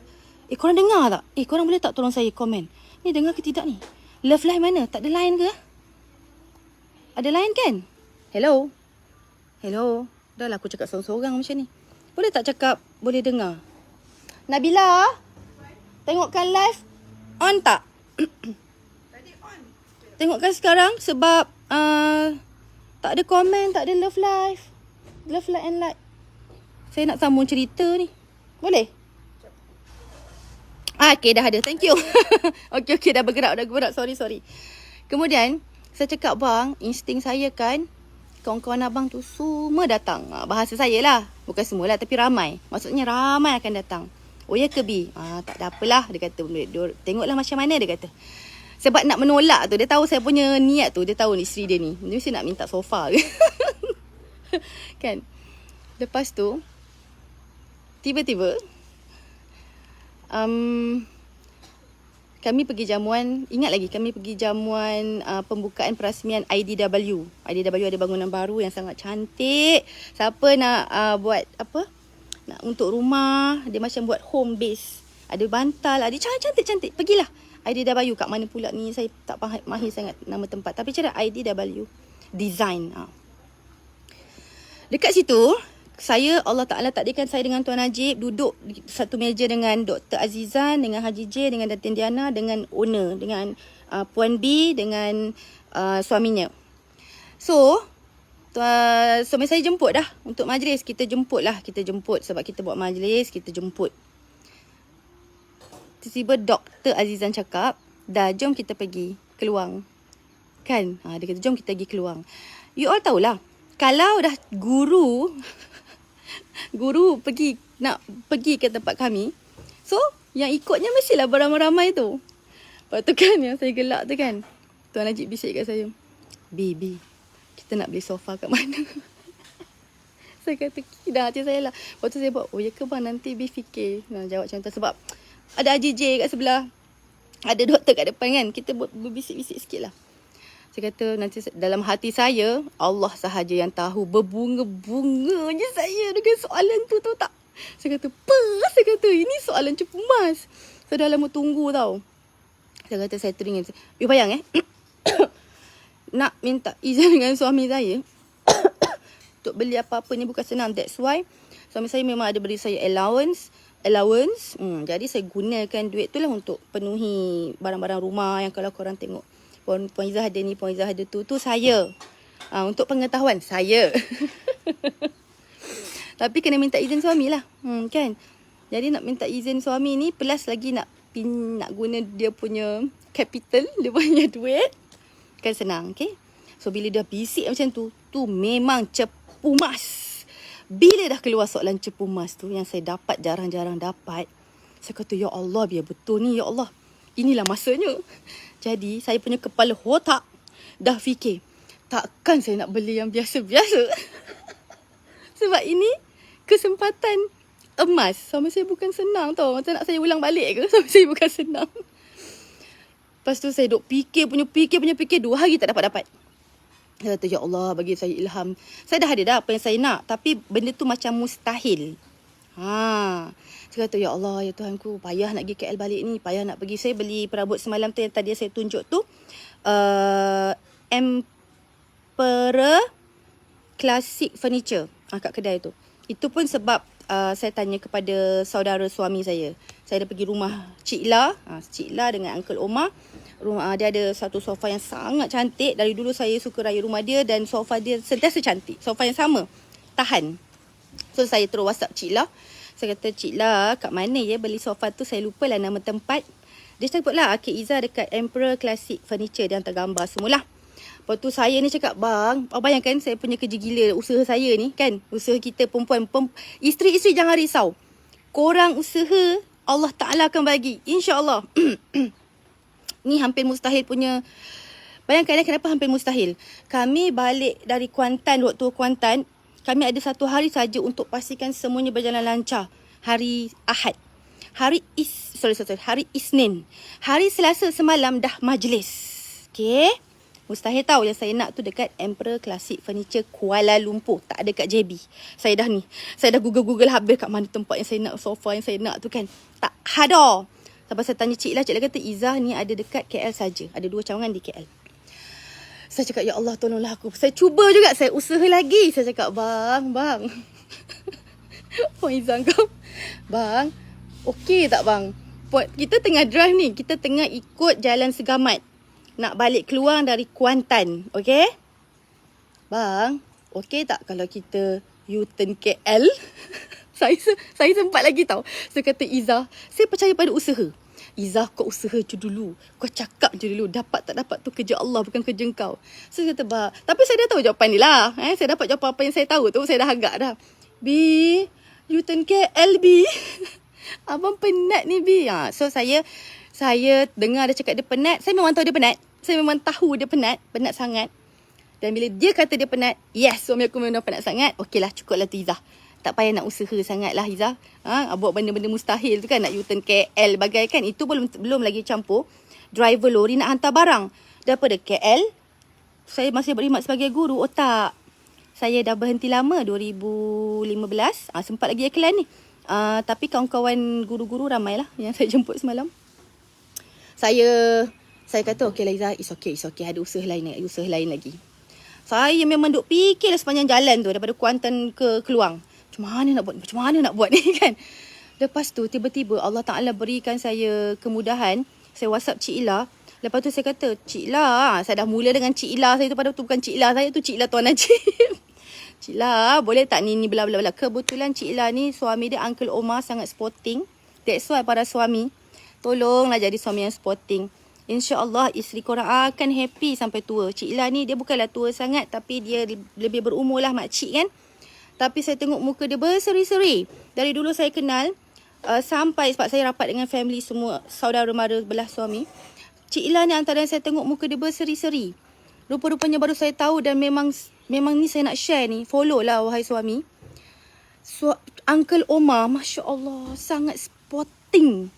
korang dengar tak? Korang boleh tak tolong saya komen? Ni dengar ke tidak ni? Love line mana? Tak ada line ke? Ada line kan? Hello? Dah lah aku cakap seorang-seorang macam ni. Boleh tak cakap, boleh dengar? Nabila? Tengokkan live on tak? Tengokkan sekarang sebab tak ada komen, tak ada love live. Love like and like. Saya nak sambung cerita ni. Boleh? Okay, dah ada. Thank you. Okay, dah bergerak. Sorry. Kemudian, saya cakap bang, insting saya kan, kawan-kawan abang tu semua datang. Bahasa saya lah. Bukan semua lah, tapi ramai. Maksudnya ramai akan datang. Oh ya ke Bi? Tak ada apalah. Dia kata, tengoklah macam mana dia kata. Sebab nak menolak tu, dia tahu saya punya niat tu. Dia tahu isteri dia ni. Dia mesti nak minta sofa ke. Kan? Lepas tu, tiba-tiba, kami pergi jamuan. Ingat lagi, kami pergi jamuan pembukaan perasmian IDW. IDW ada bangunan baru yang sangat cantik. Siapa nak buat apa? Nak untuk rumah, dia macam buat home base. Ada bantal, ada cantik-cantik. Pergilah. IDW kat mana pula ni? Saya tak mahir sangat nama tempat. Tapi cara IDW design. Dekat situ, Allah Ta'ala takdirkan saya dengan Tuan Najib duduk di satu meja dengan Dr. Azizan, dengan Haji J, dengan Datin Diana, dengan owner, dengan Puan B, dengan suaminya. So, suami saya jemput dah untuk majlis. Kita jemput sebab kita buat majlis, kita jemput. Tiba-tiba Dr. Azizan cakap, dah jom kita pergi keluar. Kan? Dia kata jom kita pergi keluar. You all tahulah, kalau dah guru nak pergi ke tempat kami, so yang ikutnya mestilah beramai-ramai tu. Lepas tu kan yang saya gelak tu kan, Tuan Najib bisik kat saya, Bi, kita nak beli sofa kat mana? Saya kata, dah hati saya lah. Lepas tu saya buat, oh ya ke bang, nanti Bi fikir. Jawab macam tu sebab ada Haji J kat sebelah, ada doktor kat depan kan. Kita berbisik-bisik sikit lah. Saya kata nanti dalam hati saya, Allah sahaja yang tahu berbunga-bunga je saya dengan soalan tu, tahu tak? Saya kata, saya kata ini soalan cepu emas. Saya dah lama tunggu tau. Saya kata saya teringin. You bayang nak minta izin dengan suami saya untuk beli apa-apa ni bukan senang. That's why suami saya memang ada beri saya allowance. Jadi saya gunakan duit tu lah untuk penuhi barang-barang rumah yang kalau korang tengok Puan Izzah ada ni, Puan Izzah ada tu saya. Untuk pengetahuan saya. Tapi kena minta izin suami lah. Kan? Jadi nak minta izin suami ni plus lagi nak guna dia punya capital, dia punya duit. Kan senang, okay? So bila dah bisik macam tu memang cepu mas. Bila dah keluar soalan cepu mas tu yang saya dapat jarang-jarang dapat, saya kata, ya Allah, biar betul ni, ya Allah. Inilah masanya. Jadi saya punya kepala otak dah fikir, takkan saya nak beli yang biasa-biasa. Sebab ini kesempatan emas. Suami saya bukan senang tau. Macam nak saya ulang balik ke? Suami saya bukan senang. Lepas tu saya duk fikir 2 hari tak dapat-dapat. Saya kata, ya Allah, bagi saya ilham. Saya dah ada dah apa yang saya nak. Tapi benda tu macam mustahil. Saya kata, ya Allah, ya Tuhanku, payah nak pergi KL balik ni. Payah nak pergi. Saya beli perabot semalam tu yang tadi saya tunjuk tu. Emperor Classic Furniture. Kat kedai tu. Itu pun sebab saya tanya kepada saudara suami saya. Saya dah pergi rumah Cik La. Cik La dengan Uncle Omar. Dia ada satu sofa yang sangat cantik. Dari dulu saya suka raya rumah dia. Dan sofa dia sentiasa cantik. Sofa yang sama. Tahan. So saya terus WhatsApp Cik La. Saya kata, Cik La, kat mana ya beli sofa tu? Saya lupa lah nama tempat. Dia cakap lah, Akik Izzah dekat Emperor Classic Furniture. Dia hantar gambar semualah. Lepas tu saya ni cakap, bang, bayangkan saya punya kerja gila, usaha saya ni kan. Usaha kita perempuan, isteri-isteri jangan risau. Korang usaha, Allah Ta'ala akan bagi. InsyaAllah. Ni hampir mustahil punya. Bayangkan kenapa hampir mustahil. Kami balik dari Kuantan, waktu Kuantan, kami ada 1 hari saja untuk pastikan semuanya berjalan lancar. Hari Ahad. Hari Isnin. Hari Selasa semalam dah majlis. Okay. Mustahil tahu yang saya nak tu dekat Emperor Classic Furniture Kuala Lumpur. Tak ada kat JB. Saya dah Google habis kat mana tempat yang saya nak, sofa yang saya nak tu kan. Tak ada. Sampai saya tanya Cik Ila kata, Izzah ni ada dekat KL saja. Ada 2 cawangan di KL. Saya cakap, ya Allah tolonglah aku. Saya cuba juga, saya usaha lagi. Saya cakap, bang. Oh Izzah kau. Bang, okey tak bang? Kita tengah drive ni. Kita tengah ikut jalan Segamat. Nak balik keluar dari Kuantan. Okey? Bang, okey tak kalau kita U-turn KL? Saya sempat lagi tau. Saya kata, Izzah, saya percaya pada usaha. Izzah, kau usaha je dulu. Kau cakap je dulu. Dapat tak dapat tu kerja Allah, bukan kerja kau. Saya kata, bang. Tapi saya dah tahu jawapan ni lah. Saya dapat jawapan apa yang saya tahu tu. Saya dah agak dah. B, U-turn KL, B. Abang penat ni, B. So, saya dengar dia cakap dia penat. Saya memang tahu dia penat. Saya memang tahu dia penat. Penat sangat. Dan bila dia kata dia penat, yes, suami aku memang penat sangat. Okeylah, cukuplah tu Izzah. Tak payah nak usaha sangat lah Izzah. Buat benda-benda mustahil tu kan. Nak U-turn KL bagai kan. Itu belum lagi campur driver lori nak hantar barang. Daripada KL, saya masih berkhidmat sebagai guru. Oh tak. Saya dah berhenti lama 2015. Sempat lagi iklan ni. Tapi kawan-kawan guru-guru ramai lah yang saya jemput semalam. Saya kata, okey lah Izzah, it's okay. Ada usaha lain lagi. Saya memang duk fikir lah sepanjang jalan tu. Daripada Kuantan ke Keluang. Macam mana nak buat ni kan. Lepas tu tiba-tiba Allah Ta'ala berikan saya kemudahan. Saya WhatsApp Cik Ila. Lepas tu saya kata, Cik Ila, saya dah mula dengan Cik Ila saya tu. Pada tu bukan Cik Ila saya tu, Cik Ila Tuan Najib. Cik Ila, boleh tak ni bla bla bla. Kebetulan Cik Ila ni suami dia Uncle Omar sangat sporting. That's why para suami, tolonglah jadi suami yang sporting. InsyaAllah isteri korang akan happy sampai tua. Cik Ila ni dia bukanlah tua sangat, tapi dia lebih berumur lah makcik kan. Tapi saya tengok muka dia berseri-seri. Dari dulu saya kenal, sampai sebab saya rapat dengan family semua, saudara mara belah suami. Cik Ila ni antara yang saya tengok muka dia berseri-seri. Rupa-rupanya baru saya tahu dan memang ni saya nak share ni. Follow lah wahai suami. Uncle Omar, Masya Allah, sangat sporting.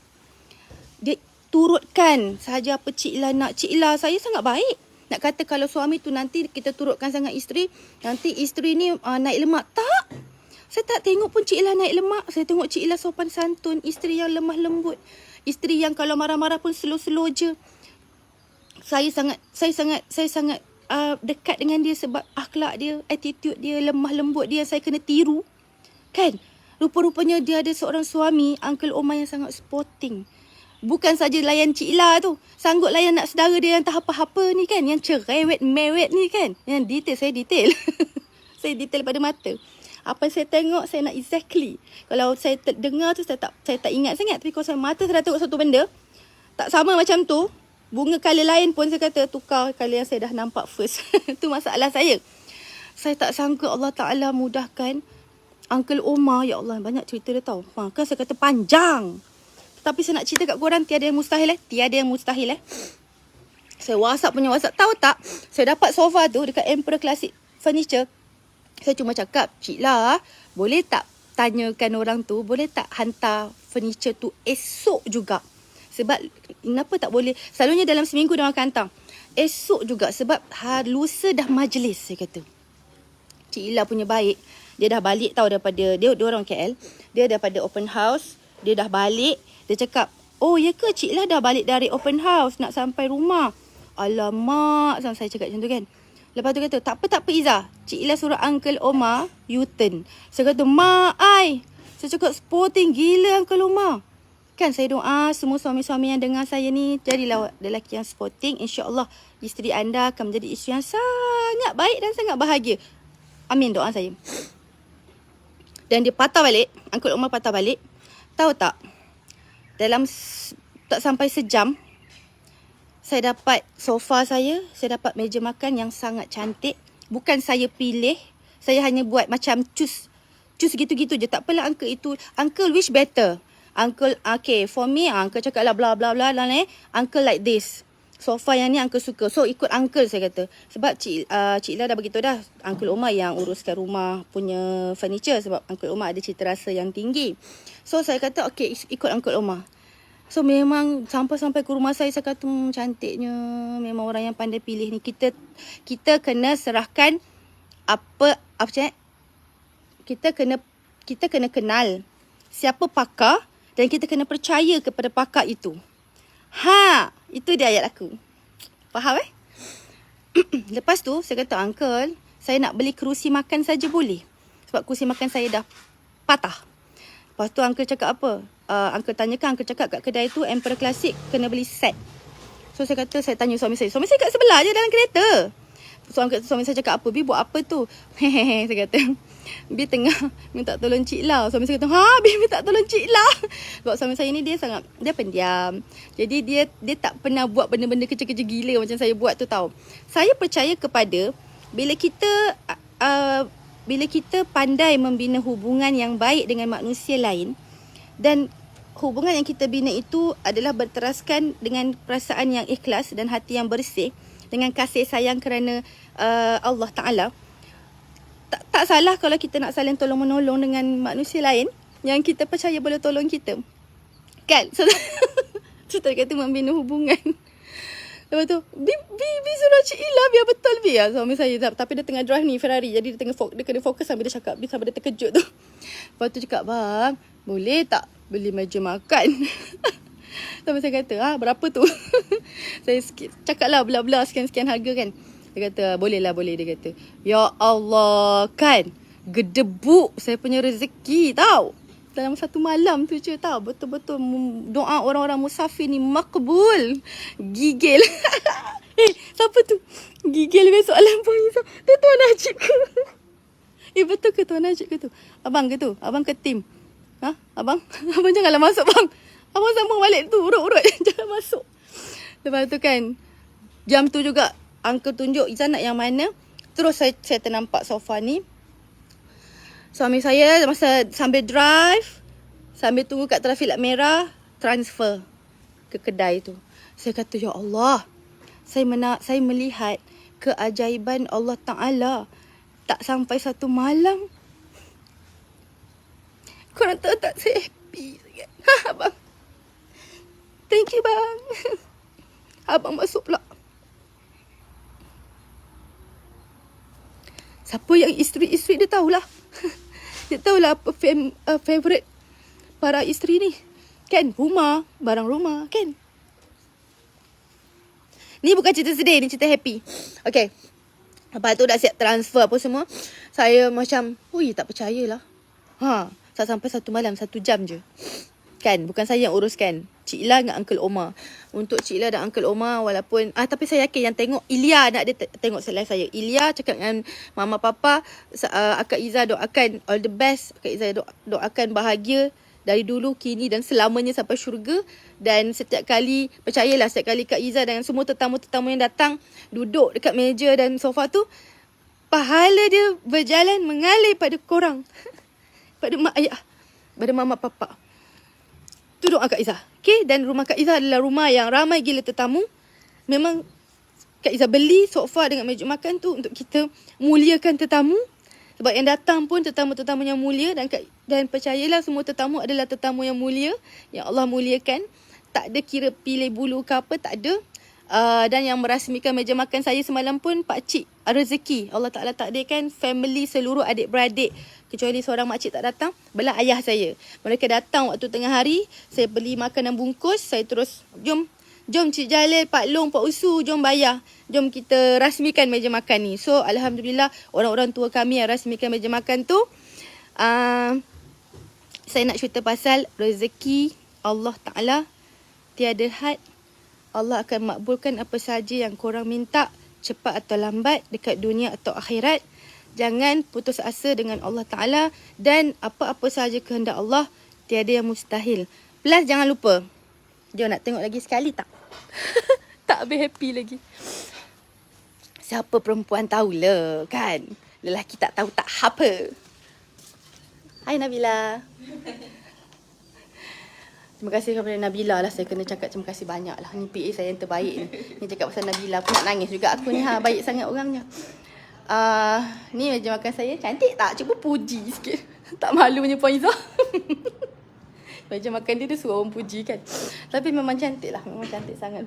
Dia turutkan sahaja apa Cik Ila nak. Cik Ila saya sangat baik. Nak kata kalau suami tu nanti kita turutkan sangat isteri, nanti isteri ni naik lemak. Tak. Saya tak tengok pun Cik Ila naik lemak. Saya tengok Cik Ila sopan santun. Isteri yang lemah lembut. Isteri yang kalau marah-marah pun slow-slow je. Saya sangat dekat dengan dia sebab akhlak dia, attitude dia, lemah lembut dia. Saya kena tiru. Kan? Rupa-rupanya dia ada seorang suami, Uncle Omar yang sangat sporting. Bukan saja layan Cik Ila tu. Sanggup layan nak saudara dia yang tak apa-apa ni kan. Yang cerewet-mewet ni kan. Yang detail, saya detail. Saya detail pada mata. Apa yang saya tengok, saya nak exactly. Kalau saya dengar tu, saya tak ingat sangat. Tapi kalau saya mata, saya dah tengok satu benda. Tak sama macam tu. Bunga colour lain pun saya kata, tukar colour yang saya dah nampak first. Itu masalah saya. Saya tak sangka Allah Ta'ala mudahkan Uncle Omar. Ya Allah, banyak cerita dia tahu. Kan saya kata panjang. Tapi saya nak cerita kat korang, tiada yang mustahil Tiada yang mustahil Saya WhatsApp. Tahu tak? Saya dapat sofa tu dekat Emperor Classic Furniture. Saya cuma cakap, Cik Lah, boleh tak tanyakan orang tu, boleh tak hantar furniture tu esok juga? Sebab, kenapa tak boleh? Selalunya dalam seminggu dia akan hantar. Esok juga, sebab lusa dah majlis, saya kata. Cik Ila punya baik. Dia dah balik tahu daripada, dia orang KL. Dia daripada open house. Dia dah balik. Dia cakap, oh ya ke Cik Ila dah balik dari open house nak sampai rumah? Alamak, saya cakap macam tu kan. Lepas tu kata, tak apa Izzah. Cik Ila suruh Uncle Omar U-turn. Saya kata, mak ai. Saya cakap, sporting gila Uncle Omar. Kan saya doa semua suami-suami yang dengar saya ni, jadilah lelaki yang sporting. InsyaAllah isteri anda akan menjadi isteri yang sangat baik dan sangat bahagia. Amin doa saya. Dan dia patah balik. Uncle Omar patah balik. Tahu tak? Dalam tak sampai sejam, saya dapat sofa saya dapat meja makan yang sangat cantik. Bukan saya pilih, saya hanya buat macam choose gitu-gitu je. Tak apalah uncle itu, uncle which better? Uncle, okay, for me, uncle cakap lah bla bla bla lah uncle like this. Sofa yang ni uncle suka. So ikut uncle saya kata. Sebab Cik Ila dah beritahu dah, Uncle Omar yang uruskan rumah punya furniture. Sebab Uncle Omar ada cita rasa yang tinggi. So saya kata okay, ikut Uncle Omar. So memang sampai ke rumah saya kata cantiknya. Memang orang yang pandai pilih ni. Kita kena serahkan apa cakap? Kita kena kenal siapa pakar dan kita kena percaya kepada pakar itu. Itu dia ayat aku. Faham Lepas tu saya kata, uncle, saya nak beli kerusi makan saja boleh? Sebab kerusi makan saya dah patah. Lepas tu uncle cakap apa? Uncle tanyakan, uncle cakap kat kedai tu Emperor Classic kena beli set. So saya kata, saya tanya suami saya. Suami saya kat sebelah je dalam kereta. So suami saya cakap apa? Bi buat apa tu? Hehehe, saya kata. Bi tengah minta tolong Cik Lau. Suami saya kata, Bi minta tolong Cik Lau. Sebab suami saya ni dia pendiam. Jadi dia tak pernah buat benda-benda kerja-kerja gila macam saya buat tu tau. Saya percaya kepada bila kita pandai membina hubungan yang baik dengan manusia lain, dan hubungan yang kita bina itu adalah berteraskan dengan perasaan yang ikhlas dan hati yang bersih, dengan kasih sayang kerana Allah Ta'ala. Tak salah kalau kita nak saling tolong-menolong dengan manusia lain yang kita percaya boleh tolong kita. Kan? So tadi kata membina hubungan. Lepas tu, Bi suruh Cik Ila biar betul Bi. Suami saya, tapi dia tengah drive ni Ferrari. Jadi dia kena fokus sambil dia cakap, Bi sampai dia terkejut tu. Lepas tu cakap, bang, boleh tak beli meja makan? Sampai saya kata, berapa tu? Saya cakap lah bela-bela sekian-sekian harga kan. Dia kata, boleh lah, boleh. Dia kata, ya Allah, kan gedebuk saya punya rezeki tau. Dalam satu malam tu je tau. Betul-betul doa orang-orang musafir ni makbul. Gigil. Siapa tu? Gigil dengan soalan pun. Tu Tuan Najib ke? Betul ke Tuan Najib ke tu? Abang ke tu? Abang ke tim? Abang? Abang janganlah masuk bang. Abang sambung balik tu. Urut-urut. Jangan masuk. Lepas tu kan, jam tu juga uncle tunjuk Izzah nak yang mana. Terus saya ternampak sofa ni. Suami saya masa sambil drive, sambil tunggu kat trafik lamp merah, transfer ke kedai tu. Saya kata, ya Allah, saya melihat keajaiban Allah Ta'ala. Tak sampai satu malam, korang tahu tak, saya happy sangat. Abang, thank you bang. Abang masuk pula. Siapa yang isteri-isteri dia tahulah. Dia tahulah apa favourite para isteri ni. Kan? Rumah. Barang rumah. Kan? Ni bukan cerita sedih. Ni cerita happy. Okay. Lepas tu dah siap transfer apa semua. Saya macam, tak percayalah. Tak sampai satu malam, 1 jam je. Kan? Bukan saya yang uruskan. Cik Ila dengan Uncle Omar. Untuk Cik Ila dan Uncle Omar, walaupun tapi saya yakin yang tengok, Ilya nak dia tengok live saya. Ilya cakap dengan Mama Papa, Akak Izzah doakan all the best. Akak Izzah doakan bahagia dari dulu, kini dan selamanya sampai syurga. Dan setiap kali, percayalah, setiap kali Kak Izzah dan semua tetamu-tetamu yang datang duduk dekat meja dan sofa tu, pahala dia berjalan mengalir pada korang. Pada mak ayah, pada Mama Papa. Tu doa Kak Izzah. Okay? Dan rumah Kak Izzah adalah rumah yang ramai gila tetamu. Memang Kak Izzah beli sofa dengan meja makan tu untuk kita muliakan tetamu. Sebab yang datang pun tetamu-tetamu yang mulia. Dan percayalah, semua tetamu adalah tetamu yang mulia, yang Allah muliakan. Tak ada kira pilih bulu ke apa, tak ada. Dan yang merasmikan meja makan saya semalam pun Pakcik rezeki. Allah Ta'ala takdirkan family seluruh adik-beradik, kecuali seorang makcik tak datang, belah ayah saya. Mereka datang waktu tengah hari. Saya beli makanan bungkus. Saya terus, jom Cik Jalil, Pak Long, Pak Usu, jom bayar. Jom kita rasmikan meja makan ni. So Alhamdulillah, orang-orang tua kami yang rasmikan meja makan tu. Saya nak cerita pasal rezeki Allah Ta'ala tiada had. Allah akan makbulkan apa sahaja yang korang minta, cepat atau lambat, dekat dunia atau akhirat. Jangan putus asa dengan Allah Ta'ala. Dan apa-apa sahaja kehendak Allah, tiada yang mustahil. Plus jangan lupa, jom nak tengok lagi sekali tak? Tak tak habis happy lagi. Siapa perempuan tahulah kan. Lelaki tak tahu tak apa. Hai Nabila. Terima kasih kepada Nabila lah. Saya kena cakap terima kasih banyak lah. Ni PA saya yang terbaik ni. Ni cakap pasal Nabila. Aku nak nangis juga aku ni. Baik sangat orangnya. Ni meja makan saya. Cantik tak? Cuba puji sikit. Tak malu punya Puan Izzah. Meja makan dia suruh orang puji kan. Tapi memang cantik lah. Memang cantik sangat.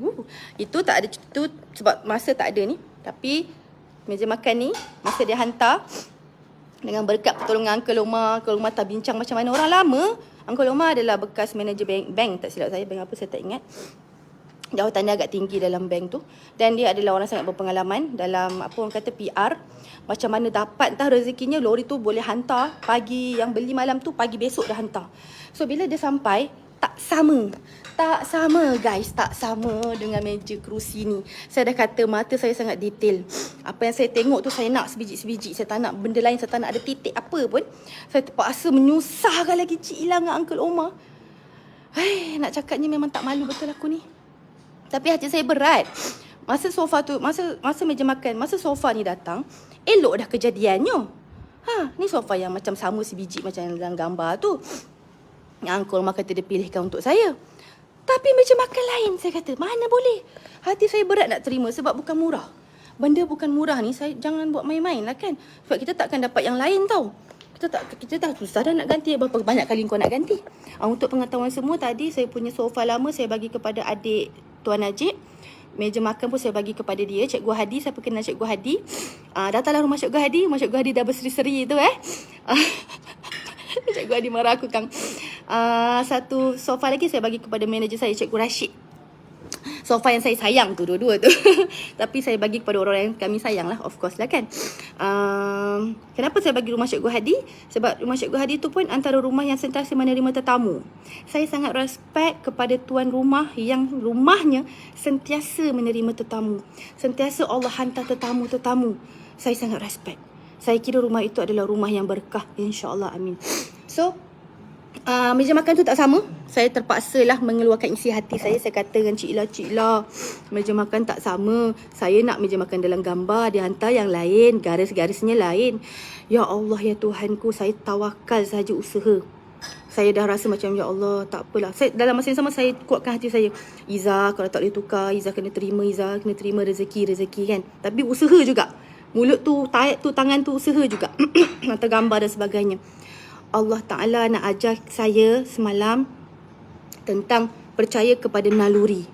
Itu tak ada. Itu sebab masa tak ada ni. Tapi meja makan ni masa dia hantar dengan berkat pertolongan Uncle Omar. Uncle Omar tak bincang macam mana orang lama. Uncle Omar adalah bekas manager bank tak silap saya. Bank apa saya tak ingat. Jawatan dia agak tinggi dalam bank tu. Dan dia adalah orang sangat berpengalaman dalam apa orang kata PR. Macam mana dapat entah rezekinya lori tu boleh hantar pagi yang beli malam tu pagi besok dah hantar. So bila dia sampai tak sama. Tak sama guys, tak sama dengan meja kerusi ni. Saya dah kata mata saya sangat detail. Apa yang saya tengok tu saya nak sebiji-sebiji. Saya tak nak benda lain, saya tak nak ada titik apa pun. Saya terpaksa menyusahkan lagi Cik Ila dengan Uncle Omar. Nak cakapnya memang tak malu betul aku ni. Tapi hati saya berat. Masa sofa tu, masa meja makan, masa sofa ni datang, elok dah kejadiannya. Ni sofa yang macam sama sebiji macam dalam gambar tu. Yang Uncle Omar kata dia pilihkan untuk saya. Tapi meja makan lain, saya kata, mana boleh. Hati saya berat nak terima sebab bukan murah. Benda bukan murah ni, saya jangan buat main-main lah kan. Sebab kita takkan dapat yang lain tau. Kita dah susah dah nak ganti. Berapa banyak kali kau nak ganti. Untuk pengetahuan semua, tadi saya punya sofa lama saya bagi kepada adik Tuan Najib. Meja makan pun saya bagi kepada dia. Cikgu Hadi, siapa kenal Cikgu Hadi? Datanglah rumah Cikgu Hadi. Rumah Cikgu Hadi dah berseri-seri tu Cikgu Hadi marah aku Kang. Satu sofa lagi saya bagi kepada manager saya, Cikgu Rashid. Sofa yang saya sayang tu, dua-dua tu. Tapi saya bagi kepada orang yang kami sayang lah, of course lah kan. Kenapa saya bagi rumah Cikgu Hadi? Sebab rumah Cikgu Hadi tu pun antara rumah yang sentiasa menerima tetamu. Saya sangat respect kepada tuan rumah yang rumahnya sentiasa menerima tetamu. Sentiasa Allah hantar tetamu-tetamu. Saya sangat respect. Saya kira rumah itu adalah rumah yang berkah, insya-Allah, amin. So, meja makan tu tak sama. Saya terpaksalah mengeluarkan isi hati saya. Saya kata dengan Cik Ila, meja makan tak sama. Saya nak meja makan dalam gambar, dia hantar yang lain, garis-garisnya lain. Ya Allah, ya Tuhanku, saya tawakal saja usaha. Saya dah rasa macam, ya Allah, tak apalah. Dalam masa yang sama, saya kuatkan hati saya. Izzah, kalau tak boleh tukar, Izzah kena terima, Izzah kena terima rezeki kan. Tapi usaha juga. Mulut tu, taik tu, tangan tu, usaha juga. Hantar gambar dan sebagainya. Allah Ta'ala nak ajar saya semalam tentang percaya kepada naluri.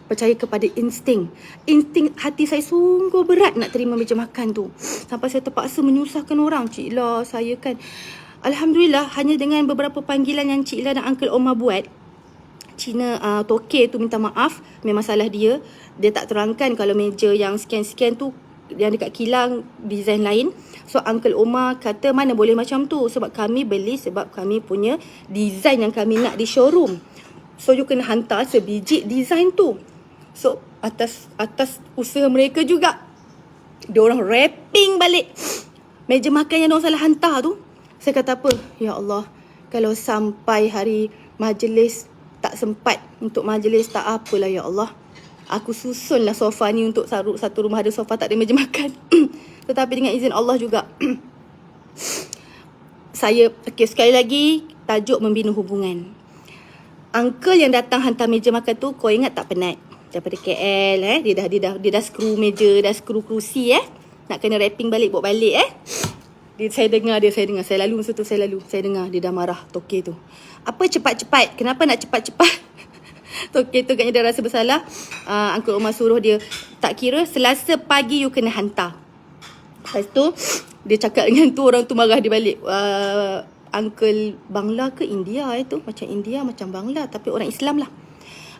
Percaya kepada insting. Insting hati saya sungguh berat nak terima meja makan tu. Sampai saya terpaksa menyusahkan orang. Cik Ila, saya kan. Alhamdulillah, hanya dengan beberapa panggilan yang Cik Ila dan Uncle Omar buat, Cina Toke tu minta maaf. Memang salah dia. Dia tak terangkan kalau meja yang sekian-sekian tu yang dekat kilang design lain. So Uncle Omar kata mana boleh macam tu, sebab kami beli sebab kami punya design yang kami nak di showroom. So you kena hantar sebiji design tu. So atas usaha mereka juga, diorang wrapping balik meja makan yang diorang salah hantar tu. Saya kata apa? Ya Allah, kalau sampai hari majlis tak sempat untuk majlis, tak apalah ya Allah. Aku susunlah sofa ni untuk satu rumah ada sofa tak ada meja makan. Tetapi dengan izin Allah juga. Saya, sekali lagi, tajuk membina hubungan. Uncle yang datang hantar meja makan tu, kau ingat tak penat? Daripada KL, dia dah skru meja, dah skru kerusi nak kena wrapping balik, buat balik Saya dengar. Saya lalu masa tu, saya dengar dia dah marah Toke tu. Apa cepat-cepat? Kenapa nak cepat-cepat? Toke tu katnya dia rasa bersalah. Uncle Omar suruh dia, tak kira Selasa pagi you kena hantar. Lepas tu dia cakap dengan tu, orang tu marah dia balik. Uncle Bangla ke India tu? Macam India, macam Bangla, tapi orang Islam lah.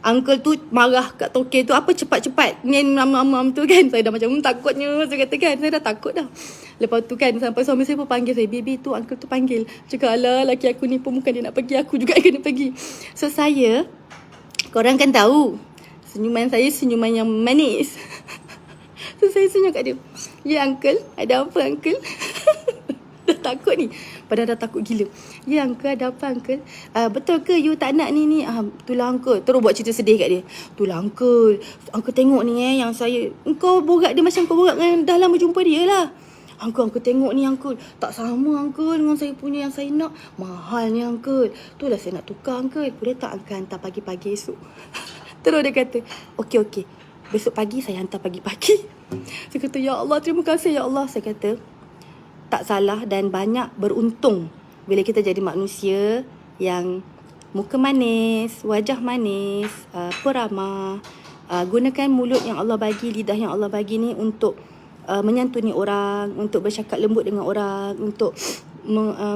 Uncle tu marah kat Toke tu, apa cepat-cepat ni mam tu kan. Saya dah macam takutnya, saya kata kan, saya dah takut dah. Lepas tu kan, sampai suami saya pun panggil saya, baby tu uncle tu panggil. Cakap, alah laki aku ni pun bukan dia nak pergi, aku juga kena pergi. So saya, korang kan tahu senyuman saya senyuman yang manis. So saya senyum kat dia, ya uncle, ada apa uncle? Dah takut ni. Padahal dah takut gila. Ya uncle, ada apa uncle? Betul ke you tak nak ni? Itulah uncle. Terus buat cerita sedih kat dia. Itulah uncle. Uncle tengok ni yang saya. Engkau borak dia macam kau borak dengan dah lama jumpa dia lah. Uncle tengok ni uncle. Tak sama uncle dengan saya punya yang saya nak. Mahal ni uncle. Itulah saya nak tukar uncle. Boleh tak uncle hantar pagi-pagi esok? Terus dia kata, okey. Besok pagi saya hantar pagi-pagi. Saya kata, ya Allah, terima kasih ya Allah. Saya kata, tak salah dan banyak beruntung bila kita jadi manusia yang muka manis, wajah manis, peramah, gunakan mulut yang Allah bagi, lidah yang Allah bagi ni untuk menyantuni orang, untuk bercakap lembut dengan orang, untuk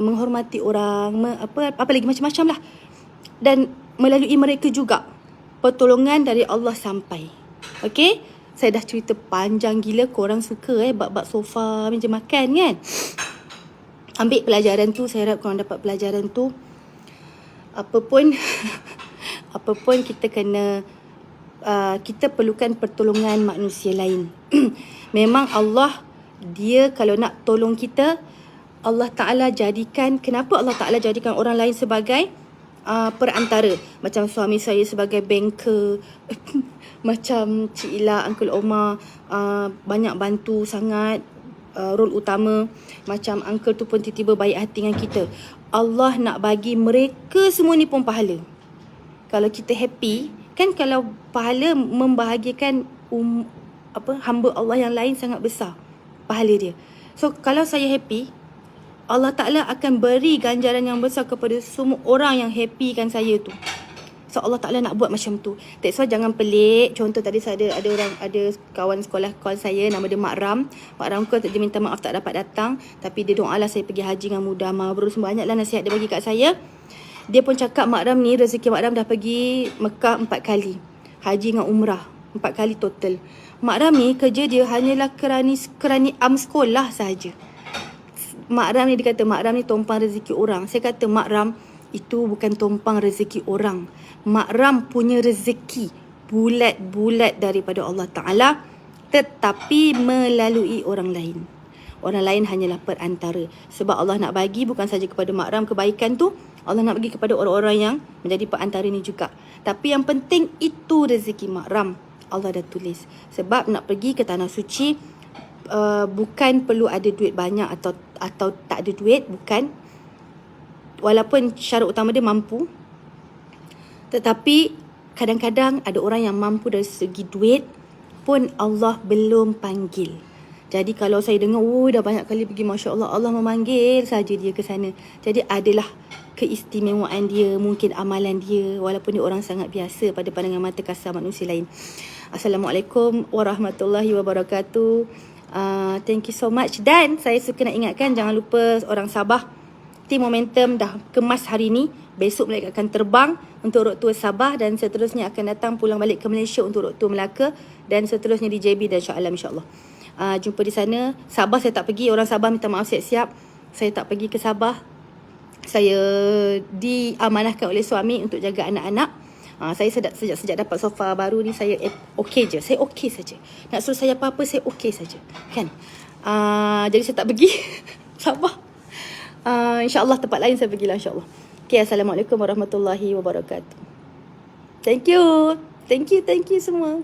menghormati orang, apa lagi macam-macam lah. Dan melalui mereka juga pertolongan dari Allah sampai. Okey? Saya dah cerita panjang gila. Korang suka bab-bab sofa, meja makan kan? Ambil pelajaran tu. Saya harap korang dapat pelajaran tu. Apapun kita kena kita perlukan pertolongan manusia lain. Memang Allah, dia kalau nak tolong kita, Allah Ta'ala jadikan, kenapa Allah Ta'ala jadikan orang lain sebagai perantara? Macam suami saya sebagai banker, macam Cik Ila, Uncle Omar banyak bantu sangat, role utama. Macam uncle tu pun tiba-tiba baik hati dengan kita. Allah nak bagi mereka semua ni pun pahala. Kalau kita happy, kan kalau pahala membahagiakan hamba Allah yang lain sangat besar pahala dia. So kalau saya happy, Allah Ta'ala akan beri ganjaran yang besar kepada semua orang yang happykan saya tu. So Allah Ta'ala nak buat macam tu. That's why jangan pelik. Contoh tadi saya ada kawan sekolah call saya, nama dia Mak Ram. Mak Ram dia minta maaf tak dapat datang, tapi dia doalah saya pergi haji dengan mudah. Mabrur, banyaklah nasihat dia bagi kat saya. Dia pun cakap Mak Ram ni, rezeki Mak Ram dah pergi Mekah 4 kali. Haji dengan umrah 4 kali total. Mak Ram ni kerja dia hanyalah kerani sekolah sahaja. Mak Ram ni, dia kata Mak Ram ni tumpang rezeki orang. Saya kata Mak Ram, itu bukan tumpang rezeki orang. Mak Ram punya rezeki bulat-bulat daripada Allah Ta'ala, tetapi melalui orang lain. Orang lain hanyalah perantara. Sebab Allah nak bagi bukan saja kepada Mak Ram kebaikan tu, Allah nak bagi kepada orang-orang yang menjadi perantara ni juga. Tapi yang penting itu rezeki Mak Ram Allah dah tulis. Sebab nak pergi ke Tanah Suci, bukan perlu ada duit banyak atau tak ada duit, bukan. Walaupun syarat utama dia mampu, tetapi kadang-kadang ada orang yang mampu dari segi duit pun Allah belum panggil. Jadi kalau saya dengar, dah banyak kali pergi, Masya Allah, Allah memanggil saja dia ke sana. Jadi adalah keistimewaan dia, mungkin amalan dia, walaupun dia orang sangat biasa pada pandangan mata kasar manusia lain. Assalamualaikum warahmatullahi wabarakatuh. Thank you so much. Dan saya suka nak ingatkan, jangan lupa orang Sabah, Team Momentum dah kemas hari ni. Besok mereka akan terbang untuk Road Tour Sabah dan seterusnya akan datang pulang balik ke Malaysia untuk Road Tour Melaka dan seterusnya di JB dan Shah Alam, insyaAllah. Jumpa di sana. Sabah saya tak pergi. Orang Sabah minta maaf siap-siap. Saya tak pergi ke Sabah. Saya diamanahkan oleh suami untuk jaga anak-anak. Saya sejak dapat sofa baru ni, saya okey je. Saya okey saja. Nak suruh saya apa-apa, saya okey saja. Kan? Jadi saya tak pergi Sabah. InsyaAllah tempat lain saya pergilah, insyaAllah. Okay, Assalamualaikum warahmatullahi wabarakatuh. Thank you semua.